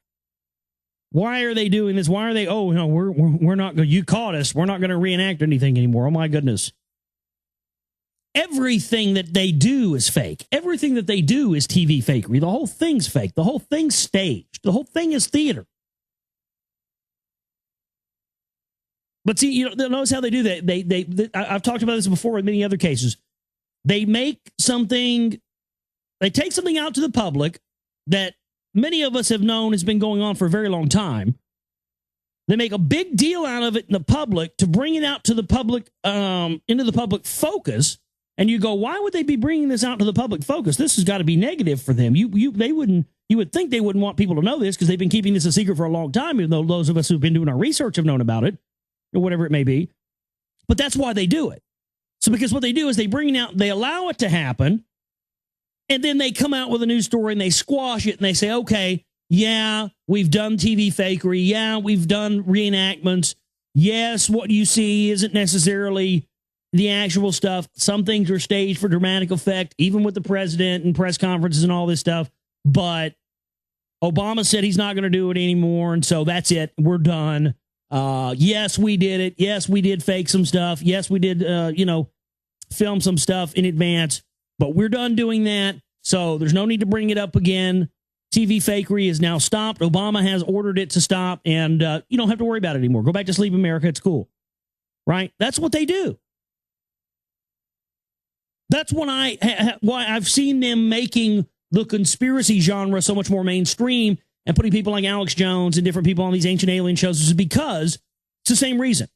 Why are they doing this? Why are they, oh, no, we're not going, you caught us, we're not going to reenact anything anymore. Oh, my goodness. Everything that they do is fake. Everything that they do is TV fakery. The whole thing's fake. The whole thing's staged. The whole thing is theater. But see, you know, notice how they do that. I've talked about this before in many other cases. They make something, they take something out to the public that many of us have known has been going on for a very long time. They make a big deal out of it in the public to bring it out to the public, into the public focus. And you go, why would they be bringing this out to the public focus? This has got to be negative for them. You would think they wouldn't want people to know this because they've been keeping this a secret for a long time, even though those of us who've been doing our research have known about it, or whatever it may be. But that's why they do it. So because what they do is they bring it out, they allow it to happen, and then they come out with a news story and they squash it and they say, okay, yeah, we've done TV fakery. Yeah, we've done reenactments. Yes, what you see isn't necessarily the actual stuff. Some things are staged for dramatic effect, even with the president and press conferences and all this stuff. But Obama said he's not going to do it anymore, and so that's it. We're done. Yes, we did it. Yes, we did fake some stuff. Yes, we did, film some stuff in advance. But we're done doing that, so there's no need to bring it up again. TV fakery is now stopped. Obama has ordered it to stop, and you don't have to worry about it anymore. Go back to sleep, America. It's cool. Right? That's what they do. That's why I've seen them making the conspiracy genre so much more mainstream and putting people like Alex Jones and different people on these ancient alien shows, is because it's the same reason.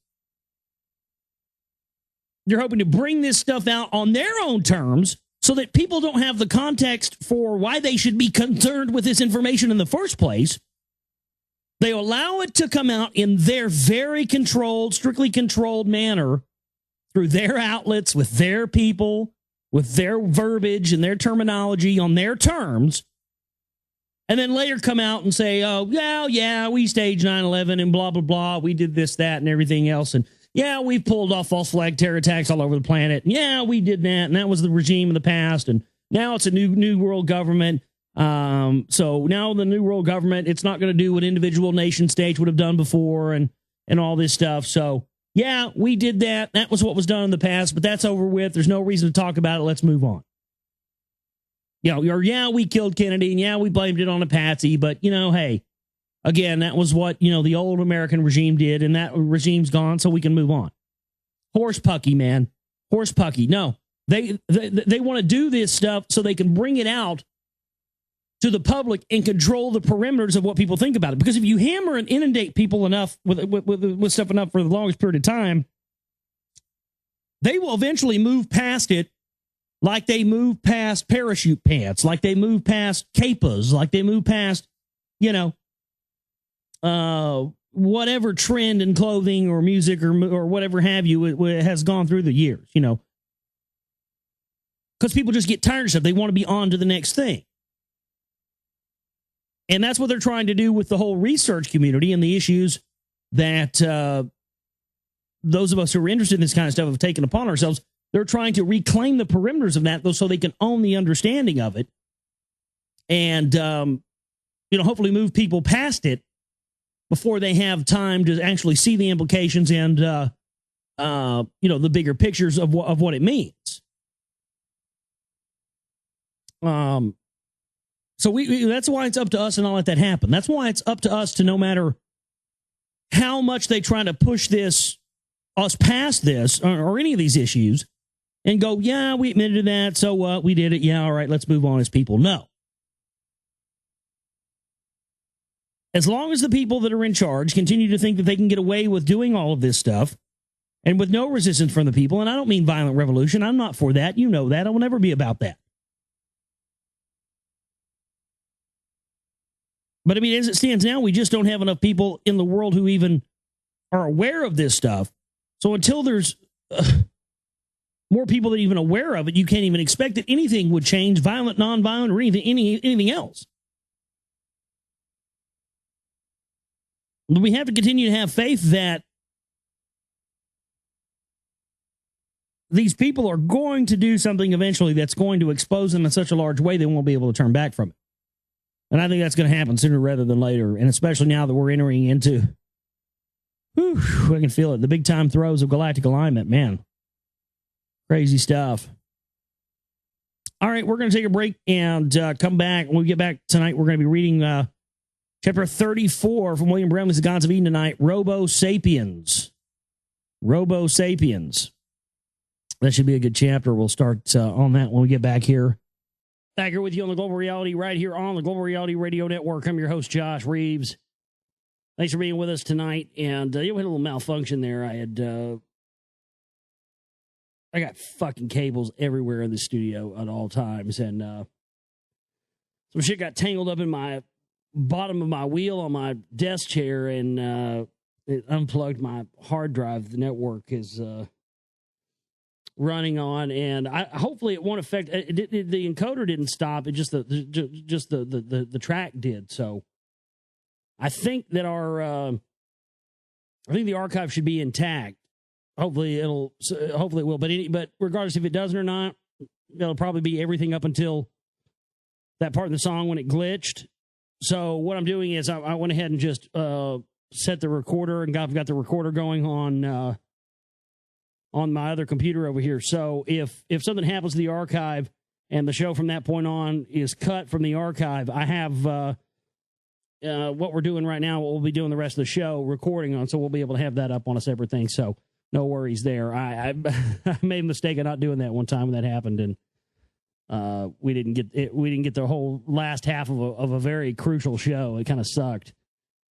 They're hoping to bring this stuff out on their own terms so that people don't have the context for why they should be concerned with this information in the first place. They allow it to come out in their very controlled, strictly controlled manner through their outlets, with their people, with their verbiage and their terminology on their terms, and then later come out and say, oh, yeah, we staged 9/11 and blah, blah, blah. We did this, that, and everything else. And yeah, we've pulled off false flag terror attacks all over the planet. And yeah, we did that. And that was the regime of the past. And now it's a new world government. So now the new world government, it's not going to do what individual nation states would have done before and all this stuff. So yeah, we did that. That was what was done in the past, but that's over with. There's no reason to talk about it. Let's move on. Or yeah, we killed Kennedy, and yeah, we blamed it on a patsy, but hey, again, that was what, the old American regime did, and that regime's gone, so we can move on. Horse pucky, man. Horse pucky. No, they want to do this stuff so they can bring it out to the public and control the perimeters of what people think about it. Because if you hammer and inundate people enough with stuff enough for the longest period of time, they will eventually move past it, like they move past parachute pants, like they move past capas, like they move past, whatever trend in clothing or music or whatever have you it has gone through the years, because people just get tired of stuff. They want to be on to the next thing. And that's what they're trying to do with the whole research community and the issues that those of us who are interested in this kind of stuff have taken upon ourselves. They're trying to reclaim the perimeters of that, though, so they can own the understanding of it and, hopefully move people past it before they have time to actually see the implications and, the bigger pictures of what it means. So that's why it's up to us to not let that happen. That's why it's up to us to, no matter how much they try to push us past this or any of these issues, and go, yeah, we admitted to that, so what? We did it. Yeah, all right, let's move on as people. No. As long as the people that are in charge continue to think that they can get away with doing all of this stuff and with no resistance from the people, and I don't mean violent revolution. I'm not for that. You know that. I will never be about that. But, as it stands now, we just don't have enough people in the world who even are aware of this stuff. So until there's more people that are even aware of it, you can't even expect that anything would change, violent, nonviolent, or anything else. But we have to continue to have faith that these people are going to do something eventually that's going to expose them in such a large way they won't be able to turn back from it. And I think that's going to happen sooner rather than later, and especially now that we're entering into, I can feel it, the big-time throes of galactic alignment, man. Crazy stuff. All right, we're going to take a break and come back. When we get back tonight, we're going to be reading chapter 34 from William Brownlee's The Gods of Eden tonight, Robo Sapiens. Robo Sapiens. That should be a good chapter. We'll start on that when we get back here. Back here with you on the Global Reality, right here on the Global Reality Radio Network. I'm your host, Josh Reeves. Thanks for being with us tonight. And we had a little malfunction there. I got fucking cables everywhere in the studio at all times. And some shit got tangled up in my bottom of my wheel on my desk chair, and it unplugged my hard drive. The network is running on, and hopefully it won't affect the encoder didn't stop. It just the track did. So I think that the archive should be intact. Hopefully it will. But regardless if it doesn't or not, it'll probably be everything up until that part of the song when it glitched. So what I'm doing is I went ahead and just set the recorder, and I've got the recorder going on my other computer over here. So if something happens to the archive and the show from that point on is cut from the archive, I have what we're doing right now, what we'll be doing the rest of the show, recording on, so we'll be able to have that up on a separate thing. So no worries there. I made a mistake of not doing that one time when that happened, and we didn't get the whole last half of a very crucial show. It kind of sucked.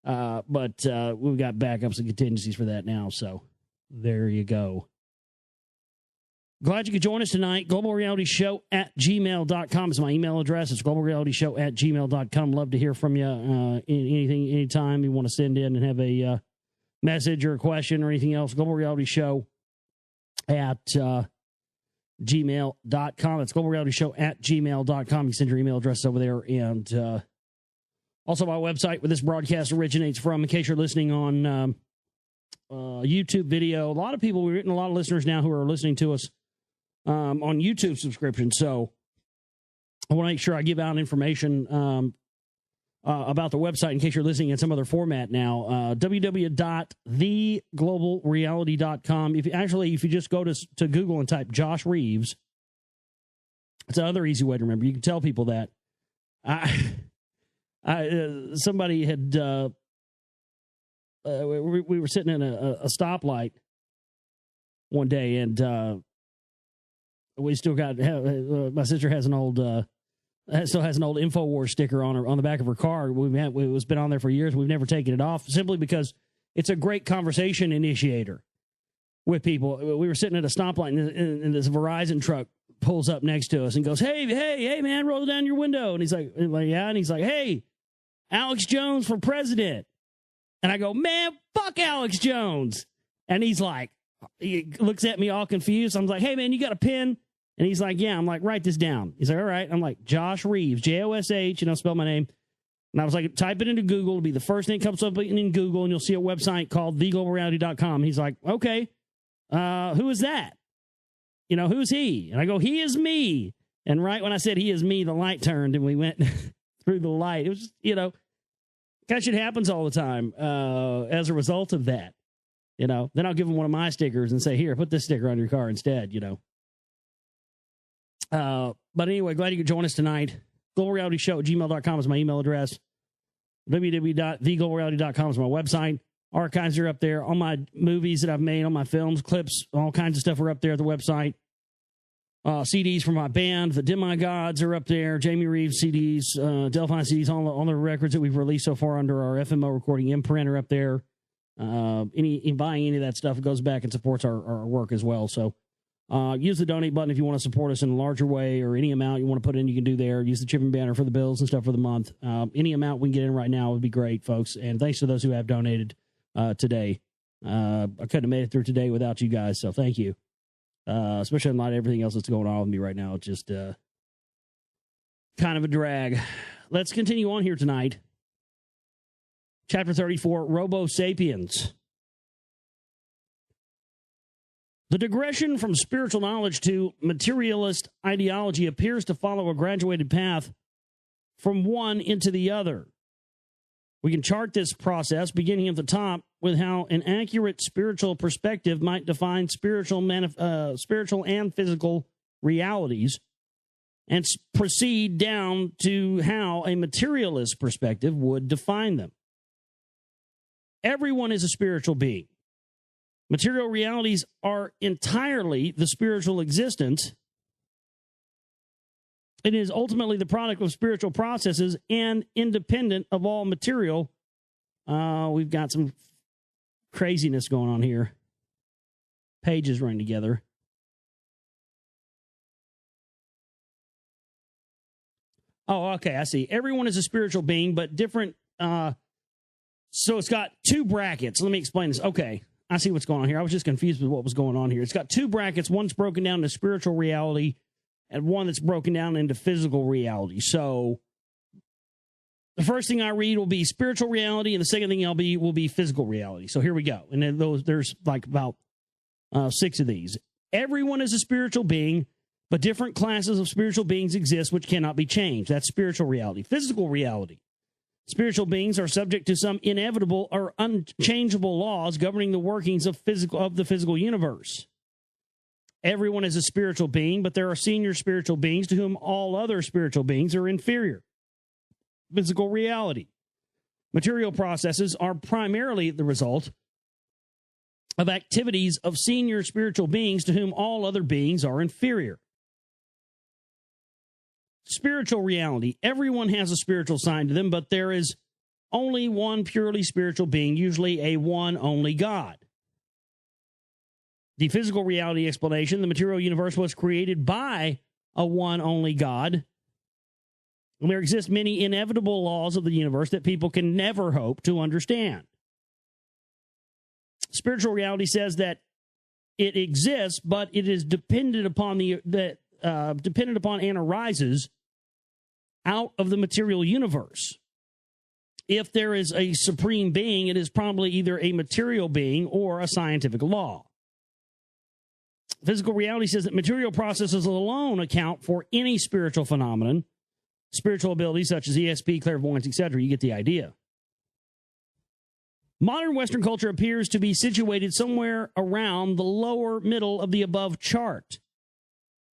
But we've got backups and contingencies for that now. So there you go. Glad you could join us tonight. globalrealityshow@gmail.com is my email address. It's globalrealityshow@gmail.com. Love to hear from you. Anything, anytime you want to send in and have a message or a question or anything else. globalrealityshow at gmail.com. It's Global Reality Show at gmail.com. You send your email address over there. And also my website where this broadcast originates from, in case you're listening on YouTube video. A lot of people, we're getting a lot of listeners now who are listening to us on YouTube subscription. So I want to make sure I give out information about the website in case you're listening in some other format now. www.theglobalreality.com. If you just go to Google and type Josh Reeves, it's another easy way to remember. You can tell people that. Somebody had we were sitting in a stoplight one day, and we still got my sister has an old still has an old InfoWars sticker on the back of her car. It's been on there for years. We've never taken it off, simply because it's a great conversation initiator with people. We were sitting at a stoplight, and this Verizon truck pulls up next to us and goes, hey, man, roll down your window. And he's like, yeah. And he's like, hey, Alex Jones for president. And I go, man, fuck Alex Jones. And he's like, he looks at me all confused. I'm like, hey, man, you got a pen? And he's like, yeah. I'm like, write this down. He's like, all right. I'm like, Josh Reeves, Josh, spell my name. And I was like, type it into Google. It'll be the first thing that comes up in Google, and you'll see a website called theglobalreality.com. He's like, okay, who is that? Who's he? And I go, he is me. And right when I said he is me, the light turned, and we went through the light. It was just, that shit happens all the time as a result of that. Then I'll give him one of my stickers and say, here, put this sticker on your car instead, But anyway, glad you could join us tonight. GlobalRealityShow@gmail.com is my email address. www.theglobalreality.com is my website. Archives are up there. All my movies that I've made, all my films, clips, all kinds of stuff are up there at the website. CDs from my band, the Demigods, are up there. Jamie Reeves CDs, Delphine CDs, all the records that we've released so far under our FMO recording imprint are up there. Buying any of that stuff goes back and supports our work as well. So use the donate button if you want to support us in a larger way, or any amount you want to put in, you can do there. Use the chipping banner for the bills and stuff for the month. Any amount we can get in right now would be great, folks. And thanks to those who have donated today. I couldn't have made it through today without you guys, so thank you. Especially in light of everything else that's going on with me right now. It's just kind of a drag. Let's continue on here tonight. Chapter 34, Robo Sapiens. The digression from spiritual knowledge to materialist ideology appears to follow a graduated path from one into the other. We can chart this process beginning at the top with how an accurate spiritual perspective might define spiritual and physical realities, and proceed down to how a materialist perspective would define them. Everyone is a spiritual being. Material realities are entirely the spiritual existence. It is ultimately the product of spiritual processes and independent of all material. We've got some craziness going on here. Pages running together. Oh, okay, I see. Everyone is a spiritual being, but different. So it's got two brackets. Let me explain this. Okay, I see what's going on here. I was just confused with what was going on here. It's got two brackets. One's broken down to spiritual reality, and one that's broken down into physical reality. So the first thing I read will be spiritual reality, and the second thing will be physical reality. So here we go. And then there's like about 6 of these. Everyone is a spiritual being, but different classes of spiritual beings exist which cannot be changed. That's spiritual reality. Physical reality. Spiritual beings are subject to some inevitable or unchangeable laws governing the workings of the physical universe. Everyone is a spiritual being, but there are senior spiritual beings to whom all other spiritual beings are inferior. Physical reality. Material processes are primarily the result of activities of senior spiritual beings to whom all other beings are inferior. Spiritual reality. Everyone has a spiritual side to them, but there is only one purely spiritual being, usually a one only God. The physical reality explanation, the material universe was created by a one only God. And there exist many inevitable laws of the universe that people can never hope to understand. Spiritual reality says that it exists, but it is dependent upon and arises out of the material universe. If there is a supreme being, it is probably either a material being or a scientific law. Physical reality says that material processes alone account for any spiritual phenomenon, spiritual abilities such as ESP, clairvoyance, etc. You get the idea. Modern Western culture appears to be situated somewhere around the lower middle of the above chart.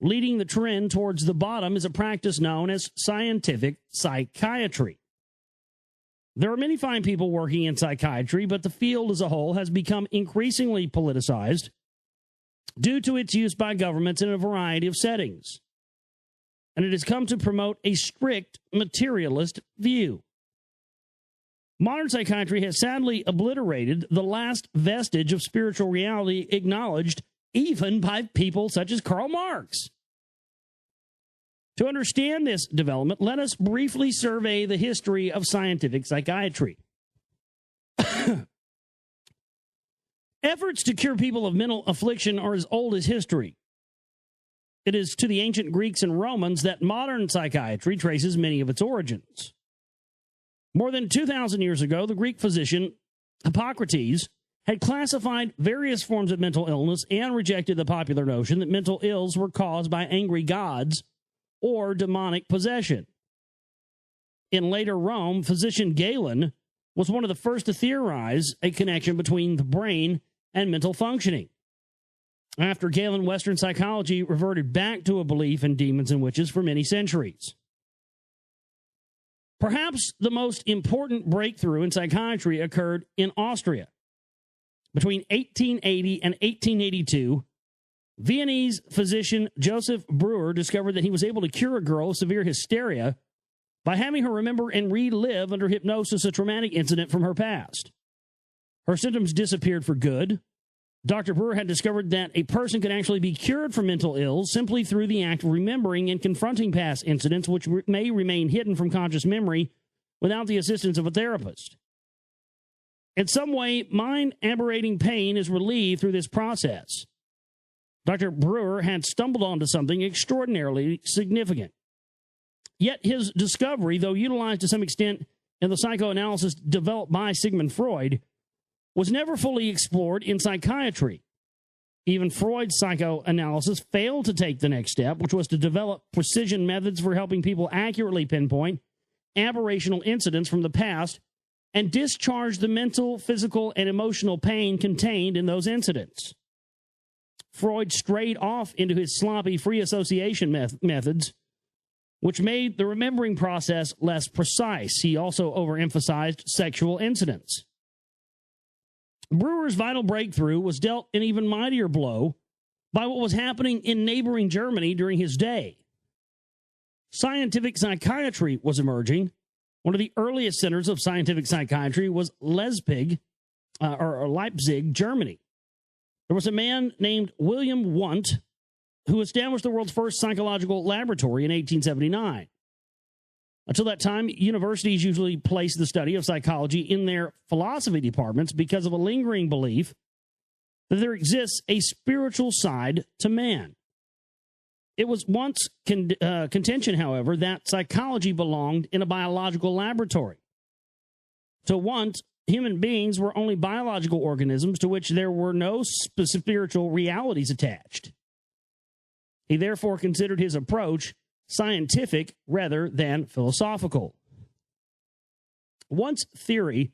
Leading the trend towards the bottom is a practice known as scientific psychiatry. There are many fine people working in psychiatry, but the field as a whole has become increasingly politicized due to its use by governments in a variety of settings. And it has come to promote a strict materialist view. Modern psychiatry has sadly obliterated the last vestige of spiritual reality acknowledged even by people such as Karl Marx. To understand this development, let us briefly survey the history of scientific psychiatry. Efforts to cure people of mental affliction are as old as history. It is to the ancient Greeks and Romans that modern psychiatry traces many of its origins. More than 2,000 years ago, the Greek physician Hippocrates had classified various forms of mental illness and rejected the popular notion that mental ills were caused by angry gods or demonic possession. In later Rome, physician Galen was one of the first to theorize a connection between the brain and mental functioning. After Galen, Western psychology reverted back to a belief in demons and witches for many centuries. Perhaps the most important breakthrough in psychiatry occurred in Austria. Between 1880 and 1882, Viennese physician Joseph Breuer discovered that he was able to cure a girl of severe hysteria by having her remember and relive under hypnosis a traumatic incident from her past. Her symptoms disappeared for good. Dr. Breuer had discovered that a person could actually be cured from mental ills simply through the act of remembering and confronting past incidents which may remain hidden from conscious memory without the assistance of a therapist. In some way, mind-aberrating pain is relieved through this process. Dr. Breuer had stumbled onto something extraordinarily significant. Yet his discovery, though utilized to some extent in the psychoanalysis developed by Sigmund Freud, was never fully explored in psychiatry. Even Freud's psychoanalysis failed to take the next step, which was to develop precision methods for helping people accurately pinpoint aberrational incidents from the past and discharge the mental, physical, and emotional pain contained in those incidents. Freud strayed off into his sloppy free association methods, which made the remembering process less precise. He also overemphasized sexual incidents. Breuer's vital breakthrough was dealt an even mightier blow by what was happening in neighboring Germany during his day. Scientific psychiatry was emerging. One of the earliest centers of scientific psychiatry was Leipzig, Germany. There was a man named William Wundt who established the world's first psychological laboratory in 1879. Until that time, universities usually placed the study of psychology in their philosophy departments because of a lingering belief that there exists a spiritual side to man. It was once contention, however, that psychology belonged in a biological laboratory. To Wundt, human beings were only biological organisms to which there were no spiritual realities attached. He therefore considered his approach scientific rather than philosophical. Wundt's theory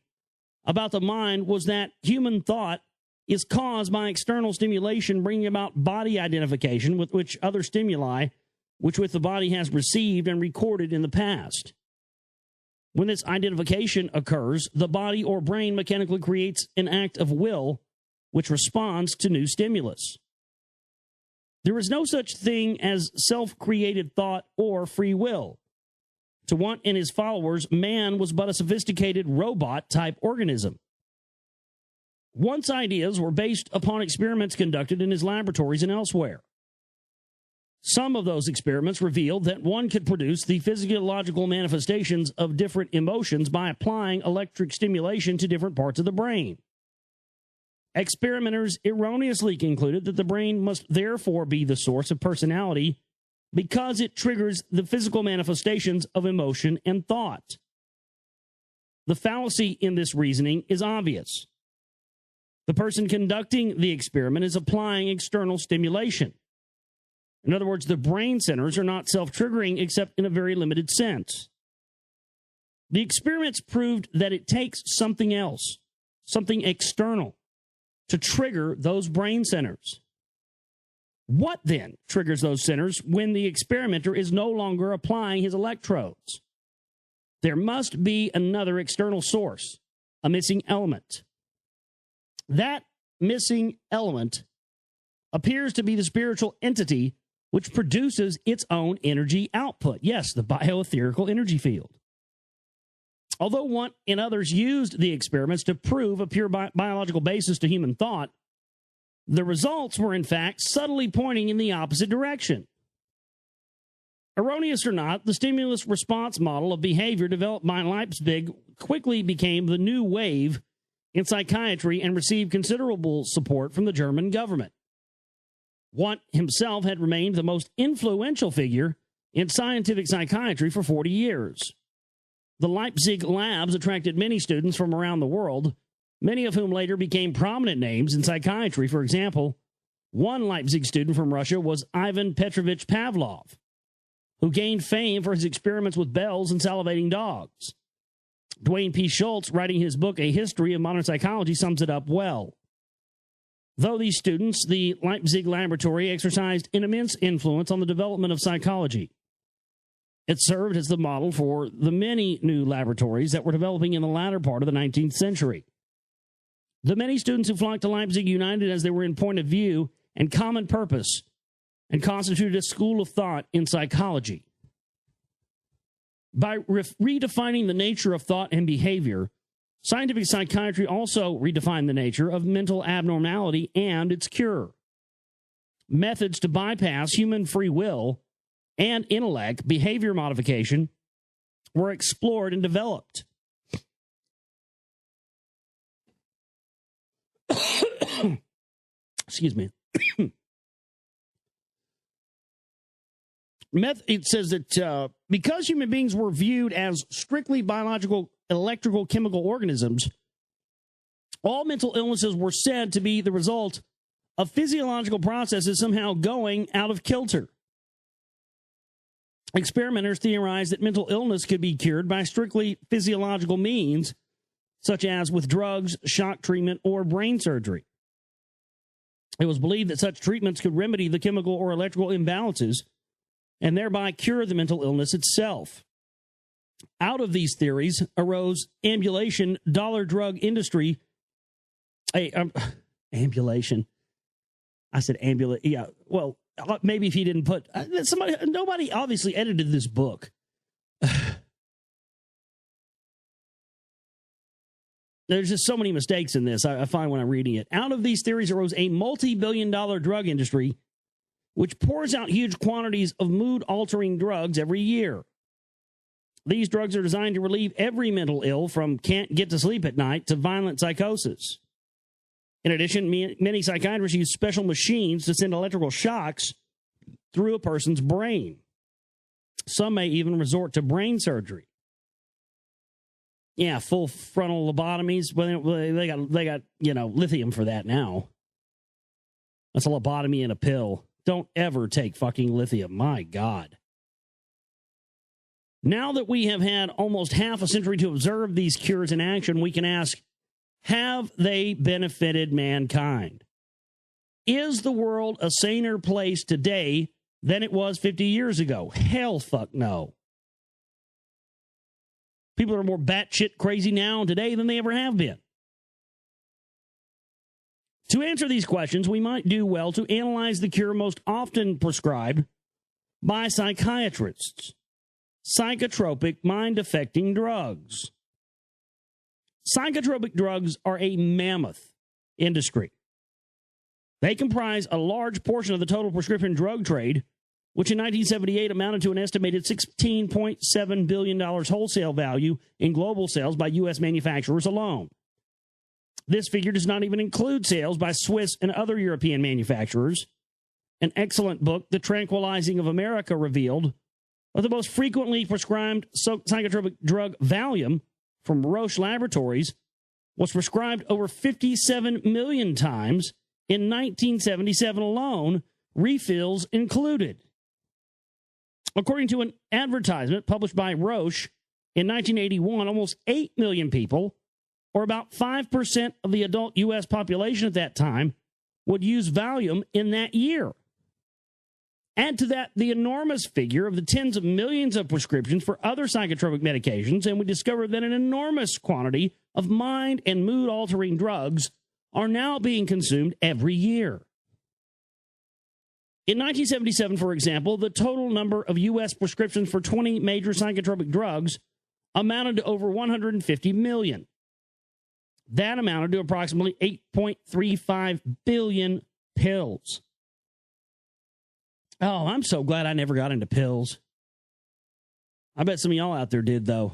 about the mind was that human thought is caused by external stimulation bringing about body identification with which other stimuli which the body has received and recorded in the past. When this identification occurs, the body or brain mechanically creates an act of will which responds to new stimulus. There is no such thing as self-created thought or free will. To Wundt and his followers, man was but a sophisticated robot-type organism. Wundt's ideas were based upon experiments conducted in his laboratories and elsewhere. Some of those experiments revealed that one could produce the physiological manifestations of different emotions by applying electric stimulation to different parts of the brain. Experimenters erroneously concluded that the brain must therefore be the source of personality because it triggers the physical manifestations of emotion and thought. The fallacy in this reasoning is obvious. The person conducting the experiment is applying external stimulation. In other words, the brain centers are not self-triggering except in a very limited sense. The experiments proved that it takes something else, something external, to trigger those brain centers. What then triggers those centers when the experimenter is no longer applying his electrodes? There must be another external source, a missing element. That missing element appears to be the spiritual entity which produces its own energy output. Yes, the bioetherical energy field. Although one and others used the experiments to prove a pure biological basis to human thought, the results were in fact subtly pointing in the opposite direction. Erroneous or not, the stimulus response model of behavior developed by Leipzig quickly became the new wave in psychiatry and received considerable support from the German government. Wundt himself had remained the most influential figure in scientific psychiatry for 40 years. The Leipzig labs attracted many students from around the world, many of whom later became prominent names in psychiatry. For example, one Leipzig student from Russia was Ivan Petrovich Pavlov, who gained fame for his experiments with bells and salivating dogs. Duane P. Schultz, writing his book, A History of Modern Psychology, sums it up well. Though these students, the Leipzig laboratory exercised an immense influence on the development of psychology. It served as the model for the many new laboratories that were developing in the latter part of the 19th century. The many students who flocked to Leipzig united as they were in point of view and common purpose and constituted a school of thought in psychology. By redefining the nature of thought and behavior, scientific psychiatry also redefined the nature of mental abnormality and its cure. Methods to bypass human free will and intellect, behavior modification, were explored and developed. Excuse me. It says that because human beings were viewed as strictly biological, electrical, chemical organisms, all mental illnesses were said to be the result of physiological processes somehow going out of kilter. Experimenters theorized that mental illness could be cured by strictly physiological means, such as with drugs, shock treatment, or brain surgery. It was believed that such treatments could remedy the chemical or electrical imbalances and thereby cure the mental illness itself. Out of these theories arose ambulation, dollar drug industry. Ambulation. I said ambulation. Yeah, well, maybe if he didn't put nobody obviously edited this book. There's just so many mistakes in this, I find when I'm reading it. Out of these theories arose a multi-billion-dollar drug industry which pours out huge quantities of mood-altering drugs every year. These drugs are designed to relieve every mental ill from can't get to sleep at night to violent psychosis. In addition, many psychiatrists use special machines to send electrical shocks through a person's brain. Some may even resort to brain surgery. Yeah, full frontal lobotomies. Well, they got lithium for that now. That's a lobotomy in a pill. Don't ever take fucking lithium. My God. Now that we have had almost half a century to observe these cures in action, we can ask, have they benefited mankind? Is the world a saner place today than it was 50 years ago? Hell fuck no. People are more batshit crazy now today than they ever have been. To answer these questions, we might do well to analyze the cure most often prescribed by psychiatrists: psychotropic mind-affecting drugs. Psychotropic drugs are a mammoth industry. They comprise a large portion of the total prescription drug trade, which in 1978 amounted to an estimated $16.7 billion wholesale value in global sales by U.S. manufacturers alone. This figure does not even include sales by Swiss and other European manufacturers. An excellent book, The Tranquilizing of America, revealed that the most frequently prescribed psychotropic drug, Valium, from Roche Laboratories, was prescribed over 57 million times in 1977 alone, refills included. According to an advertisement published by Roche in 1981, almost 8 million people, or about 5% of the adult U.S. population at that time, would use Valium in that year. Add to that the enormous figure of the tens of millions of prescriptions for other psychotropic medications, and we discover that an enormous quantity of mind and mood-altering drugs are now being consumed every year. In 1977, for example, the total number of U.S. prescriptions for 20 major psychotropic drugs amounted to over 150 million. That amounted to approximately 8.35 billion pills. Oh, I'm so glad I never got into pills. I bet some of y'all out there did, though.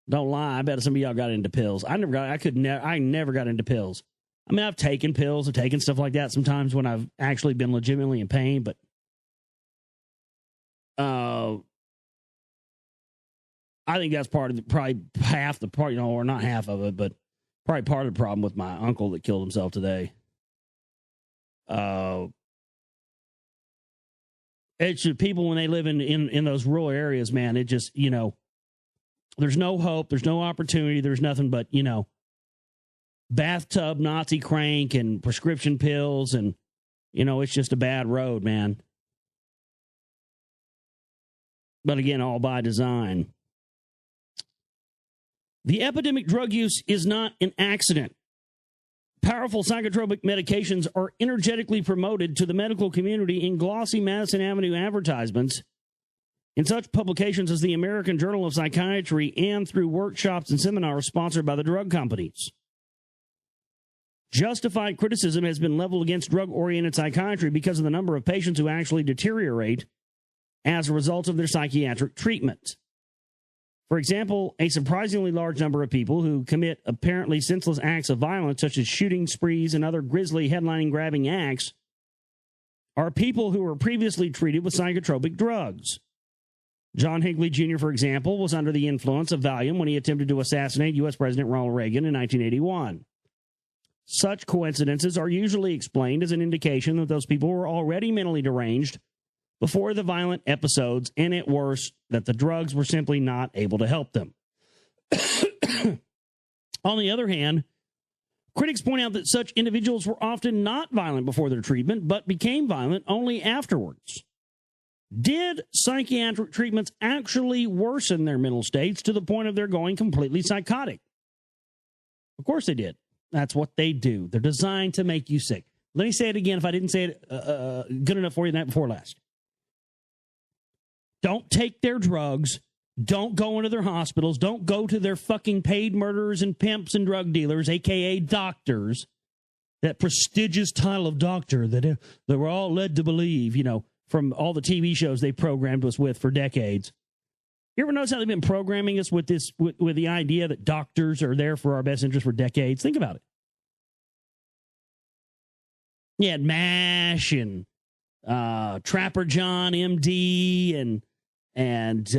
Don't lie. I bet some of y'all got into pills. I never got into pills. I mean, I've taken pills, I've taken stuff like that sometimes when I've actually been legitimately in pain, but I think that's probably half the part, or not half of it, but probably part of the problem with my uncle that killed himself today. It's just people when they live in those rural areas, man, it just, there's no hope, there's no opportunity, there's nothing but, bathtub Nazi crank and prescription pills, and, it's just a bad road, man. But again, all by design. The epidemic drug use is not an accident. Powerful psychotropic medications are energetically promoted to the medical community in glossy Madison Avenue advertisements in such publications as the American Journal of Psychiatry and through workshops and seminars sponsored by the drug companies. Justified criticism has been leveled against drug-oriented psychiatry because of the number of patients who actually deteriorate as a result of their psychiatric treatment. For example, a surprisingly large number of people who commit apparently senseless acts of violence, such as shooting sprees and other grisly headlining-grabbing acts, are people who were previously treated with psychotropic drugs. John Hinckley Jr., for example, was under the influence of Valium when he attempted to assassinate U.S. President Ronald Reagan in 1981. Such coincidences are usually explained as an indication that those people were already mentally deranged before the violent episodes, and at worst, that the drugs were simply not able to help them. On the other hand, critics point out that such individuals were often not violent before their treatment, but became violent only afterwards. Did psychiatric treatments actually worsen their mental states to the point of their going completely psychotic? Of course they did. That's what they do. They're designed to make you sick. Let me say it again if I didn't say it good enough for you the night before last. Don't take their drugs. Don't go into their hospitals. Don't go to their fucking paid murderers and pimps and drug dealers, a.k.a. doctors. That prestigious title of doctor that we're all led to believe, from all the TV shows they programmed us with for decades. You ever notice how they've been programming us with this, with the idea that doctors are there for our best interest for decades? Think about it. You had MASH and Trapper John, MD, and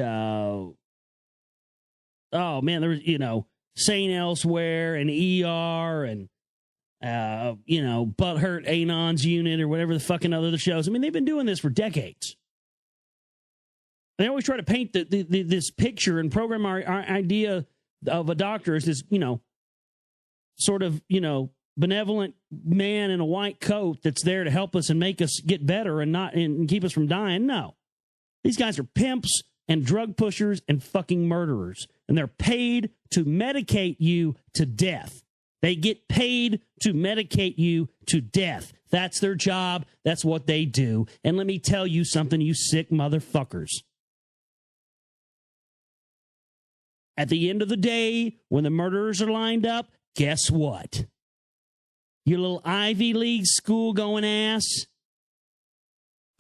oh man, there was, St. Elsewhere and ER and, Butthurt Anon's Unit or whatever the fucking other shows. I mean, they've been doing this for decades. They always try to paint this picture and program our idea of a doctor as this, sort of, benevolent man in a white coat that's there to help us and make us get better and keep us from dying. No. These guys are pimps and drug pushers and fucking murderers. And they're paid to medicate you to death. They get paid to medicate you to death. That's their job. That's what they do. And let me tell you something, you sick motherfuckers. At the end of the day, when the murderers are lined up, guess what? Your little Ivy League school-going ass,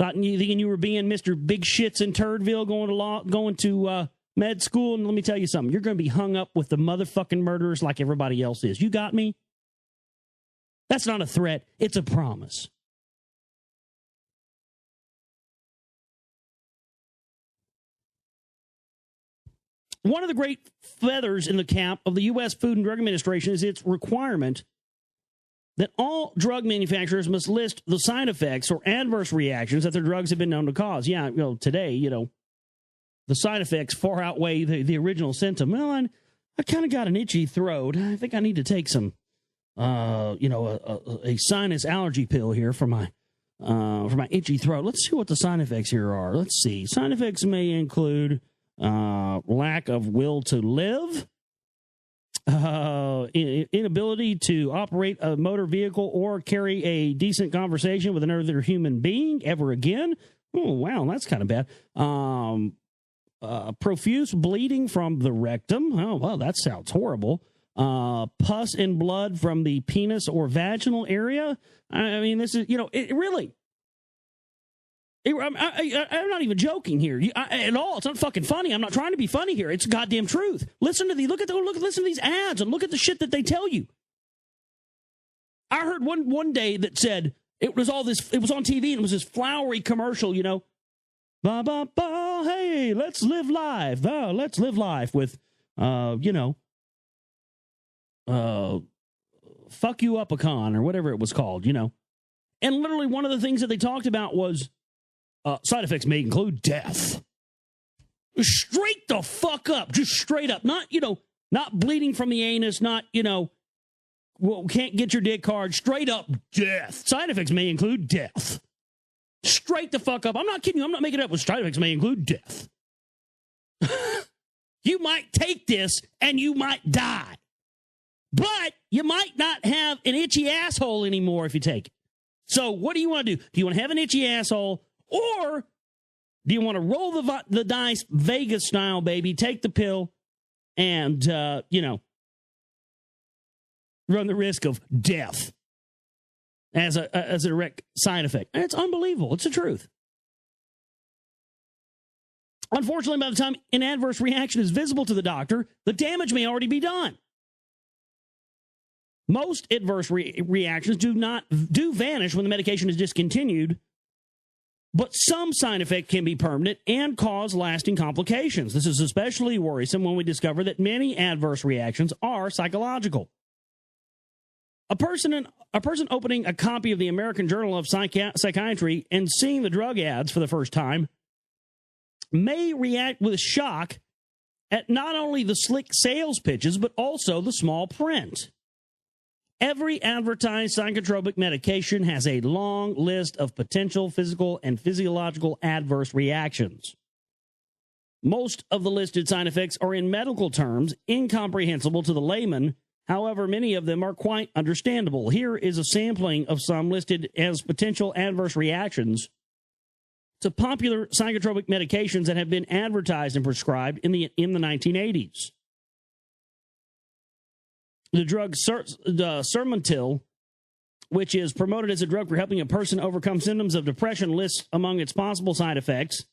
thinking you were being Mr. Big Shits in Turdville, going to med school, and let me tell you something. You're going to be hung up with the motherfucking murderers like everybody else is. You got me? That's not a threat. It's a promise. One of the great feathers in the cap of the U.S. Food and Drug Administration is its requirement that all drug manufacturers must list the side effects or adverse reactions that their drugs have been known to cause. Yeah, today, the side effects far outweigh the original symptom. Well, I kind of got an itchy throat. I think I need to take some, a sinus allergy pill here for my itchy throat. Let's see what the side effects here are. Let's see. Side effects may include lack of will to live, inability to operate a motor vehicle or carry a decent conversation with another human being ever again. Oh, wow, that's kind of bad. Profuse bleeding from the rectum. Oh, well, that sounds horrible. Pus and blood from the penis or vaginal area. I mean, this is, it really... I'm not even joking here at all. It's not fucking funny. I'm not trying to be funny here. It's goddamn truth. Listen to listen to these ads and look at the shit that they tell you. I heard one day that said it was on TV and it was this flowery commercial, ba ba ba. Hey, let's live life. Let's live life with, fuck you up a con or whatever it was called, And literally one of the things that they talked about was. Side effects may include death. Straight the fuck up. Just straight up. Not bleeding from the anus, not, can't get your dick hard. Straight up death. Side effects may include death. Straight the fuck up. I'm not kidding you. I'm not making it up. Side effects may include death. You might take this and you might die. But you might not have an itchy asshole anymore if you take it. So what do you want to do? Do you want to have an itchy asshole? Or do you want to roll the dice Vegas style, baby, take the pill and, run the risk of death as a direct side effect? And it's unbelievable. It's the truth. Unfortunately, by the time an adverse reaction is visible to the doctor, the damage may already be done. Most adverse reactions do vanish when the medication is discontinued. But some side effect can be permanent and cause lasting complications. This is especially worrisome when we discover that many adverse reactions are psychological. A person opening a copy of the American Journal of Psychiatry and seeing the drug ads for the first time may react with shock at not only the slick sales pitches, but also the small print. Every advertised psychotropic medication has a long list of potential physical and physiological adverse reactions. Most of the listed side effects are in medical terms, incomprehensible to the layman. However, many of them are quite understandable. Here is a sampling of some listed as potential adverse reactions to popular psychotropic medications that have been advertised and prescribed in the 1980s. The drug Sermontil, which is promoted as a drug for helping a person overcome symptoms of depression, lists among its possible side effects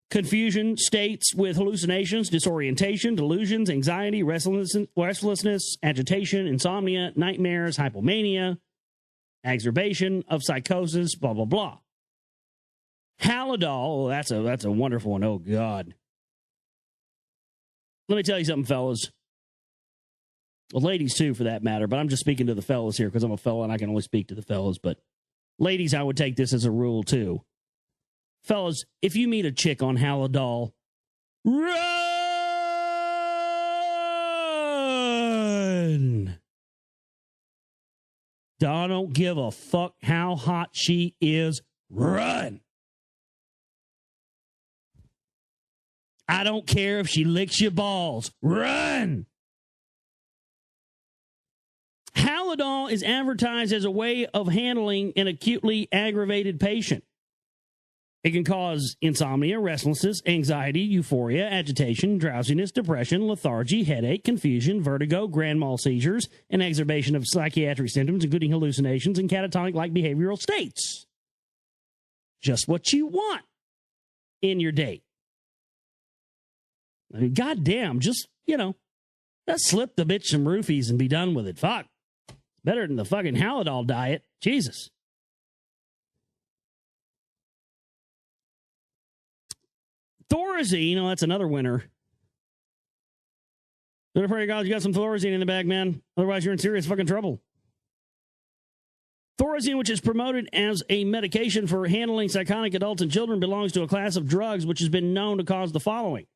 confusion, states with hallucinations, disorientation, delusions, anxiety, restlessness, agitation, insomnia, nightmares, hypomania, exacerbation of psychosis, blah, blah, blah. Halidol, that's a wonderful one. Oh, God. Let me tell you something, fellas. Well, ladies, too, for that matter, but I'm just speaking to the fellas here because I'm a fella and I can only speak to the fellas. But ladies, I would take this as a rule, too. Fellas, if you meet a chick on Halidol, run! I don't give a fuck how hot she is. Run! I don't care if she licks your balls. Run! Halidol is advertised as a way of handling an acutely aggravated patient. It can cause insomnia, restlessness, anxiety, euphoria, agitation, drowsiness, depression, lethargy, headache, confusion, vertigo, grand mal seizures, and exacerbation of psychiatric symptoms, including hallucinations and catatonic-like behavioral states. Just what you want in your date. I mean, goddamn, just, let's slip the bitch some roofies and be done with it. Fuck. Better than the fucking Halidol diet. Jesus. Thorazine, that's another winner. Better pray to God you got some Thorazine in the bag, man. Otherwise, you're in serious fucking trouble. Thorazine, which is promoted as a medication for handling psychotic adults and children, belongs to a class of drugs which has been known to cause the following: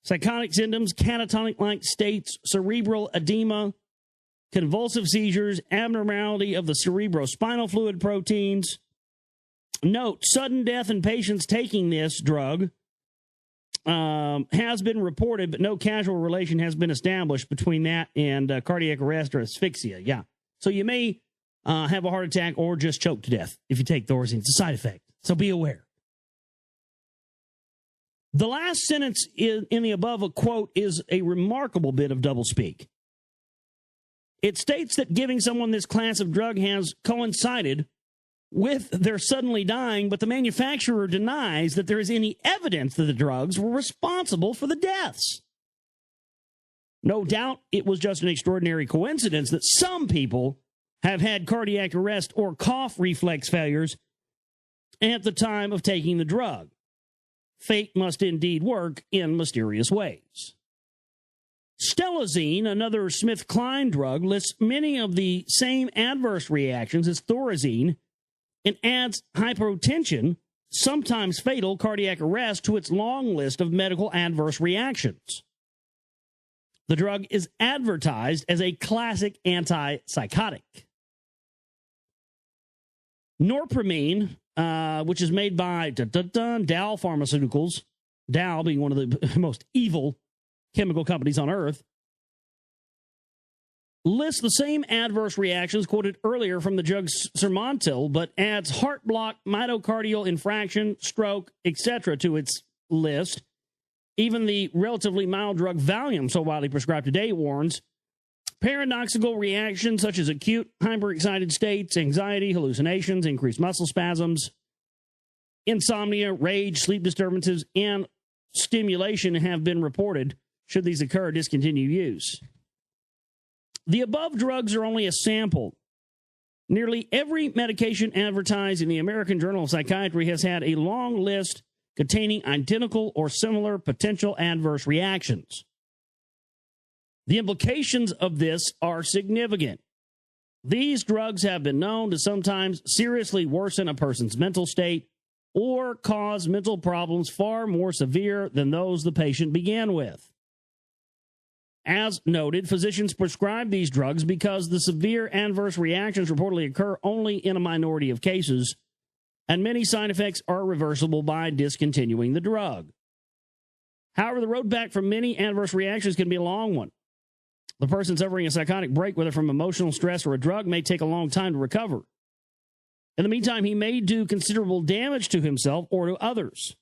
psychotic symptoms, catatonic-like states, cerebral edema, convulsive seizures, abnormality of the cerebrospinal fluid proteins. Note, sudden death in patients taking this drug has been reported, but no causal relation has been established between that and cardiac arrest or asphyxia. Yeah. So you may have a heart attack or just choke to death if you take Thorazine. It's a side effect, so be aware. The last sentence in the above quote is a remarkable bit of doublespeak. It states that giving someone this class of drug has coincided with their suddenly dying, but the manufacturer denies that there is any evidence that the drugs were responsible for the deaths. No doubt it was just an extraordinary coincidence that some people have had cardiac arrest or cough reflex failures at the time of taking the drug. Fate must indeed work in mysterious ways. Stelazine, another SmithKline drug, lists many of the same adverse reactions as Thorazine and adds hypotension, sometimes fatal cardiac arrest, to its long list of medical adverse reactions. The drug is advertised as a classic antipsychotic. Norpramine, which is made by Dow Pharmaceuticals, Dow being one of the most evil chemical companies on earth, lists the same adverse reactions quoted earlier from the drug Sermontil, but adds heart block, myocardial infarction, stroke, etc. to its list. Even the relatively mild drug Valium, so widely prescribed today, warns paradoxical reactions such as acute hyperexcited states, anxiety, hallucinations, increased muscle spasms, insomnia, rage, sleep disturbances, and stimulation have been reported. Should these occur, discontinue use. The above drugs are only a sample. Nearly every medication advertised in the American Journal of Psychiatry has had a long list containing identical or similar potential adverse reactions. The implications of this are significant. These drugs have been known to sometimes seriously worsen a person's mental state or cause mental problems far more severe than those the patient began with. As noted, physicians prescribe these drugs because the severe adverse reactions reportedly occur only in a minority of cases, and many side effects are reversible by discontinuing the drug. However, the road back from many adverse reactions can be a long one. The person suffering a psychotic break, whether from emotional stress or a drug, may take a long time to recover. In the meantime, he may do considerable damage to himself or to others.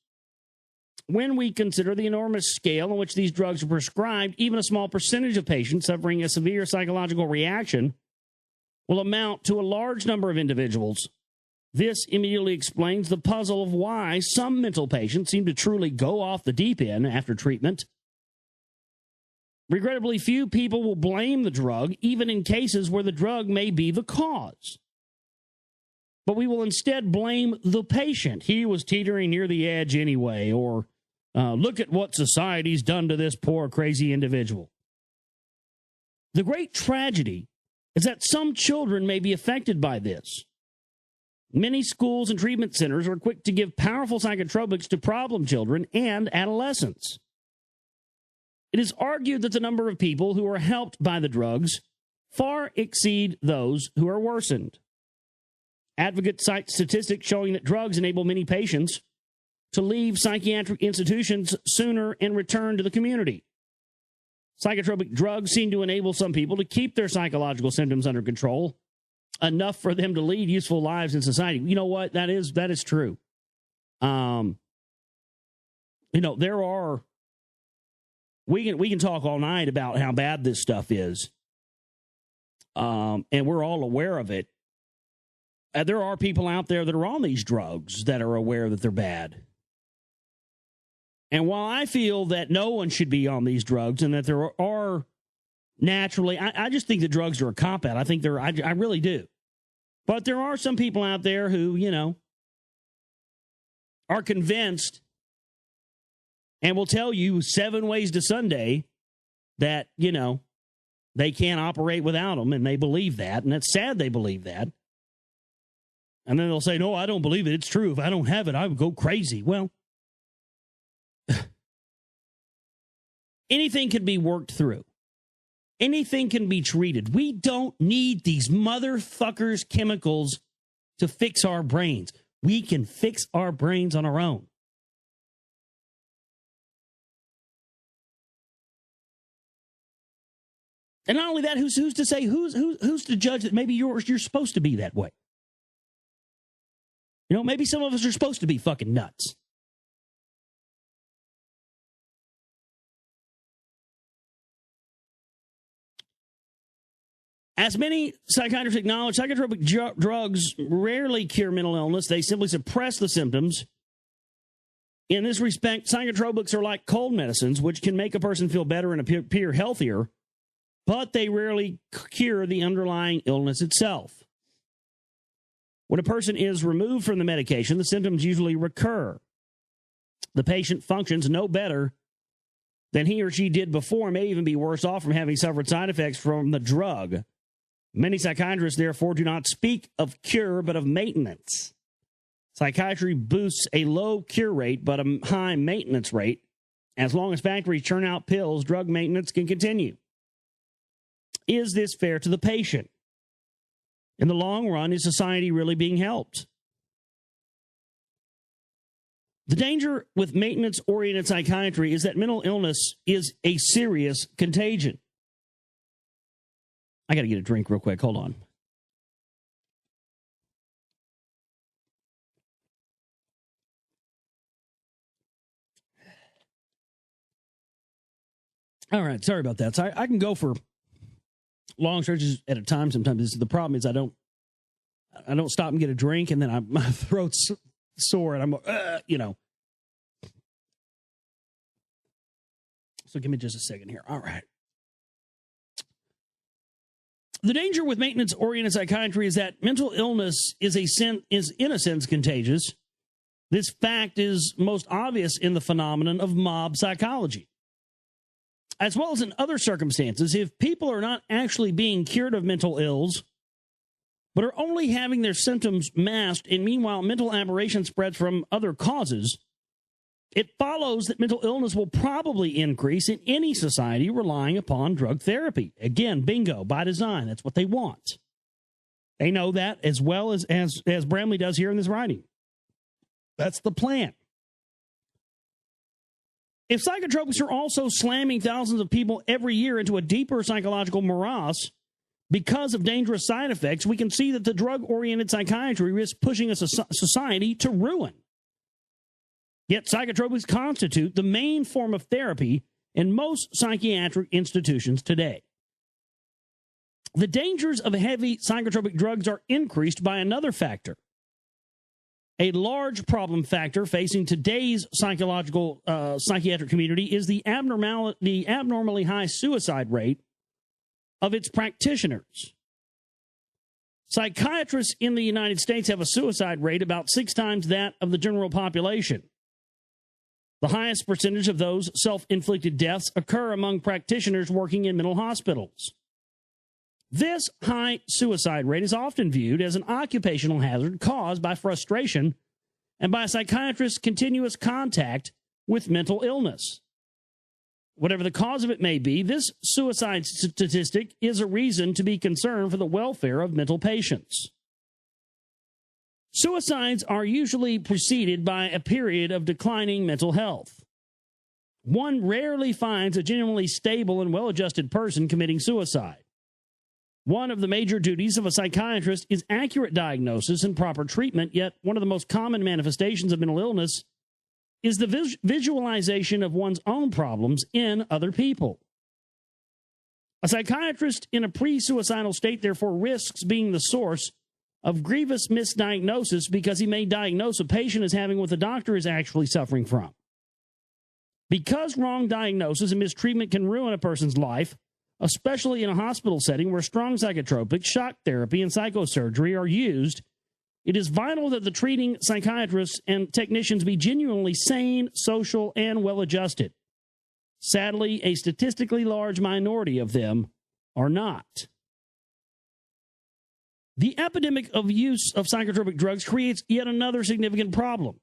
When we consider the enormous scale on which these drugs are prescribed, even a small percentage of patients suffering a severe psychological reaction will amount to a large number of individuals. This immediately explains the puzzle of why some mental patients seem to truly go off the deep end after treatment. Regrettably, few people will blame the drug, even in cases where the drug may be the cause. But we will instead blame the patient. He was teetering near the edge anyway, or look at what society's done to this poor, crazy individual. The great tragedy is that some children may be affected by this. Many schools and treatment centers are quick to give powerful psychotropics to problem children and adolescents. It is argued that the number of people who are helped by the drugs far exceed those who are worsened. Advocates cite statistics showing that drugs enable many patients to leave psychiatric institutions sooner and return to the community. Psychotropic drugs seem to enable some people to keep their psychological symptoms under control, enough for them to lead useful lives in society. You know what? That is true. There are, we can talk all night about how bad this stuff is. And we're all aware of it. There are people out there that are on these drugs that are aware that they're bad. And while I feel that no one should be on these drugs and that there are naturally, I just think the drugs are a cop-out. I think I really do. But there are some people out there who, are convinced and will tell you 7 ways to Sunday that, they can't operate without them, and they believe that, and it's sad they believe that. And then they'll say, no, I don't believe it. It's true. If I don't have it, I would go crazy. Well, anything can be worked through. Anything can be treated. We don't need these motherfuckers' chemicals to fix our brains. We can fix our brains on our own. And not only that, who's to say, who's to judge that maybe you're supposed to be that way? Maybe some of us are supposed to be fucking nuts. As many psychiatrists acknowledge, psychotropic drugs rarely cure mental illness. They simply suppress the symptoms. In this respect, psychotropics are like cold medicines, which can make a person feel better and appear healthier, but they rarely cure the underlying illness itself. When a person is removed from the medication, the symptoms usually recur. The patient functions no better than he or she did before, may even be worse off from having suffered side effects from the drug. Many psychiatrists, therefore, do not speak of cure, but of maintenance. Psychiatry boosts a low cure rate, but a high maintenance rate. As long as factories churn out pills, drug maintenance can continue. Is this fair to the patient? In the long run, is society really being helped? The danger with maintenance-oriented psychiatry is that mental illness is a serious contagion. I got to get a drink real quick. Hold on. All right. Sorry about that. So I can go for long stretches at a time sometimes. The problem is I don't stop and get a drink, and then my throat's sore, and I'm, So give me just a second here. All right. The danger with maintenance-oriented psychiatry is that mental illness is in a sense contagious. This fact is most obvious in the phenomenon of mob psychology. As well as in other circumstances, if people are not actually being cured of mental ills, but are only having their symptoms masked, and meanwhile mental aberration spreads from other causes, it follows that mental illness will probably increase in any society relying upon drug therapy. Again, bingo, by design. That's what they want. They know that as well as Bramley does here in this writing. That's the plan. If psychotropics are also slamming thousands of people every year into a deeper psychological morass because of dangerous side effects, we can see that the drug-oriented psychiatry risks pushing a society to ruin. Yet psychotropics constitute the main form of therapy in most psychiatric institutions today. The dangers of heavy psychotropic drugs are increased by another factor. A large problem factor facing today's psychiatric community is the abnormally high suicide rate of its practitioners. Psychiatrists in the United States have a suicide rate about 6 times that of the general population. The highest percentage of those self-inflicted deaths occur among practitioners working in mental hospitals. This high suicide rate is often viewed as an occupational hazard caused by frustration and by a psychiatrist's continuous contact with mental illness. Whatever the cause of it may be, this suicide statistic is a reason to be concerned for the welfare of mental patients. Suicides are usually preceded by a period of declining mental health. One rarely finds a genuinely stable and well-adjusted person committing suicide. One of the major duties of a psychiatrist is accurate diagnosis and proper treatment, yet one of the most common manifestations of mental illness is the visualization of one's own problems in other people. A psychiatrist in a pre-suicidal state, therefore, risks being the source of grievous misdiagnosis because he may diagnose a patient as having what the doctor is actually suffering from. Because wrong diagnosis and mistreatment can ruin a person's life, especially in a hospital setting where strong psychotropics, shock therapy, and psychosurgery are used, it is vital that the treating psychiatrists and technicians be genuinely sane, social, and well-adjusted. Sadly, a statistically large minority of them are not. The epidemic of use of psychotropic drugs creates yet another significant problem.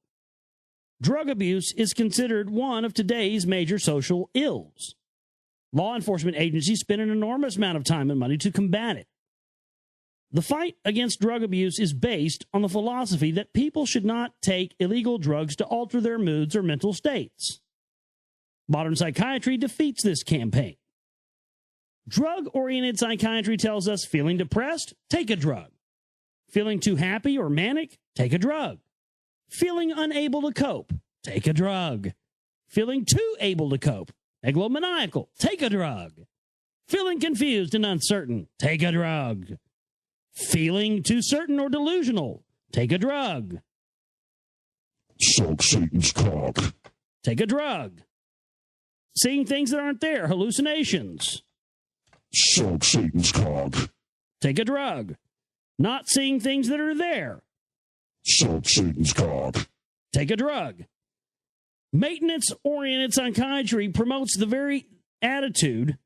Drug abuse is considered one of today's major social ills. Law enforcement agencies spend an enormous amount of time and money to combat it. The fight against drug abuse is based on the philosophy that people should not take illegal drugs to alter their moods or mental states. Modern psychiatry defeats this campaign. Drug-oriented psychiatry tells us feeling depressed, take a drug. Feeling too happy or manic, take a drug. Feeling unable to cope, take a drug. Feeling too able to cope, megalomaniacal, take a drug. Feeling confused and uncertain, take a drug. Feeling too certain or delusional, take a drug. Suck Satan's cock. Take a drug. Seeing things that aren't there, hallucinations. Suck Satan's cock. Take a drug. Not seeing things that are there. Suck Satan's cock. Take a drug. Maintenance-oriented psychiatry promotes the very attitude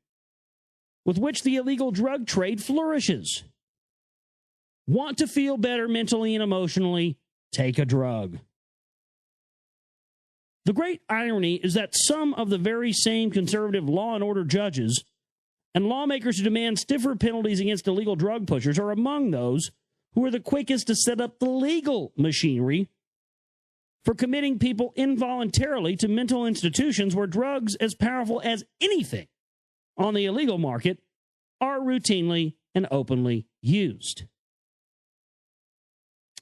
with which the illegal drug trade flourishes. Want to feel better mentally and emotionally? Take a drug. The great irony is that some of the very same conservative law and order judges and lawmakers who demand stiffer penalties against illegal drug pushers are among those who are the quickest to set up the legal machinery for committing people involuntarily to mental institutions where drugs as powerful as anything on the illegal market are routinely and openly used.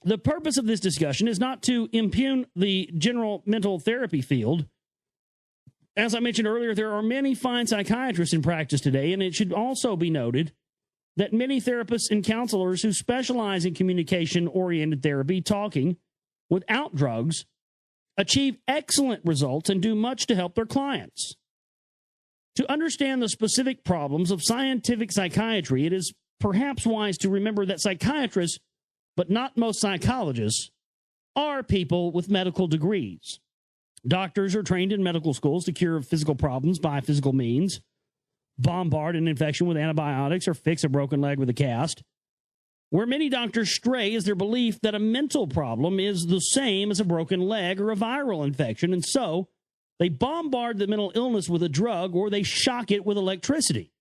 The purpose of this discussion is not to impugn the general mental therapy field. As I mentioned earlier, there are many fine psychiatrists in practice today, and it should also be noted that many therapists and counselors who specialize in communication-oriented therapy, talking without drugs, achieve excellent results and do much to help their clients. To understand the specific problems of scientific psychiatry, it is perhaps wise to remember that psychiatrists, but not most psychologists, are people with medical degrees. Doctors are trained in medical schools to cure physical problems by physical means, bombard an infection with antibiotics, or fix a broken leg with a cast. Where many doctors stray is their belief that a mental problem is the same as a broken leg or a viral infection, and so they bombard the mental illness with a drug or they shock it with electricity.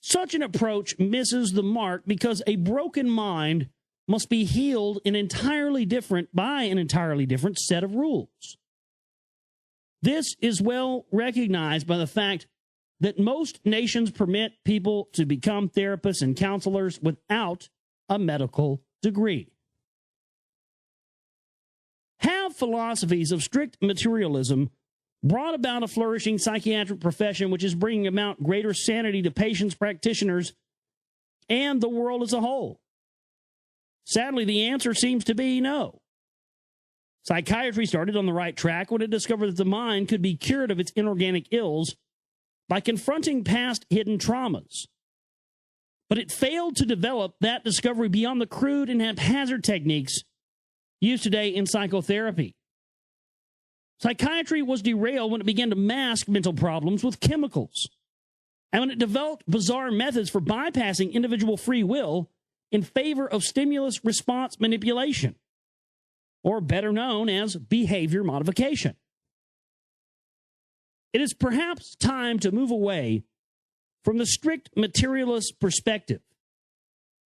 Such an approach misses the mark because a broken mind must be healed by an entirely different set of rules. This is well recognized by the fact that most nations permit people to become therapists and counselors without a medical degree. Have philosophies of strict materialism brought about a flourishing psychiatric profession which is bringing about greater sanity to patients, practitioners, and the world as a whole? Sadly, the answer seems to be no. Psychiatry started on the right track when it discovered that the mind could be cured of its inorganic ills by confronting past hidden traumas. But it failed to develop that discovery beyond the crude and haphazard techniques used today in psychotherapy. Psychiatry was derailed when it began to mask mental problems with chemicals, and when it developed bizarre methods for bypassing individual free will in favor of stimulus response manipulation, or better known as behavior modification. It is perhaps time to move away from the strict materialist perspective,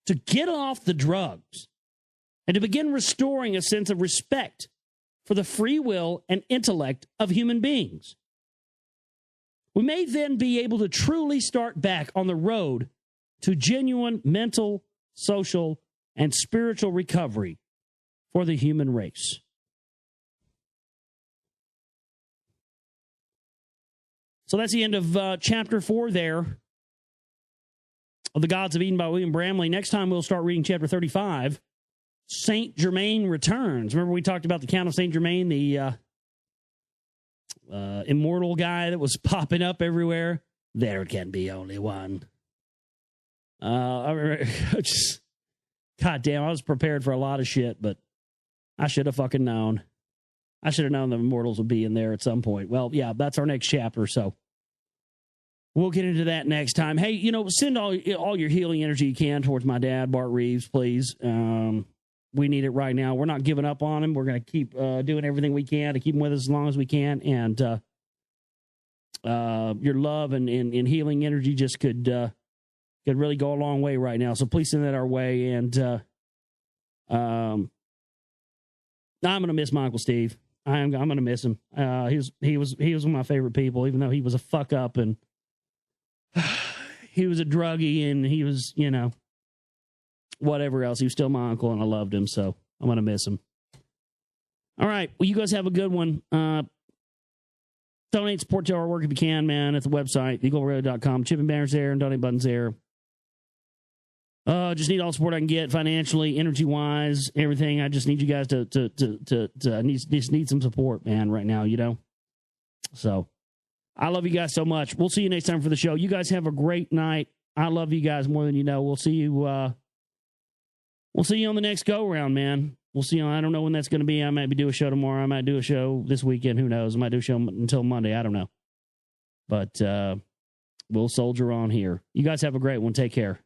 to get off the drugs, and to begin restoring a sense of respect for the free will and intellect of human beings. We may then be able to truly start back on the road to genuine mental, social, and spiritual recovery for the human race. So that's the end of chapter 4 there of The Gods of Eden by William Bramley. Next time we'll start reading chapter 35, Saint Germain Returns. Remember we talked about the Count of Saint Germain, the immortal guy that was popping up everywhere. There can be only one. I remember, God damn, I was prepared for a lot of shit, but I should have fucking known. I should have known the Immortals would be in there at some point. Well, yeah, that's our next chapter, so we'll get into that next time. Hey, send all your healing energy you can towards my dad, Bart Reeves, please. We need it right now. We're not giving up on him. We're going to keep doing everything we can to keep him with us as long as we can. And your love and healing energy just could really go a long way right now. So please send that our way. And I'm going to miss my Uncle Steve. I'm going to miss him. He was one of my favorite people, even though he was a fuck up and he was a druggie and he was, whatever else. He was still my uncle and I loved him. So I'm going to miss him. All right. Well, you guys have a good one. Donate, support to our work if you can, man, at the website, eagleradio.com. Chipping banners there and donate buttons there. Just need all the support I can get financially, energy-wise, everything. I just need you guys to need some support, man, right now, So, I love you guys so much. We'll see you next time for the show. You guys have a great night. I love you guys more than you know. We'll see you on the next go-round, man. We'll see you. I don't know when that's going to be. I might do a show tomorrow. I might do a show this weekend. Who knows? I might do a show until Monday. I don't know. But we'll soldier on here. You guys have a great one. Take care.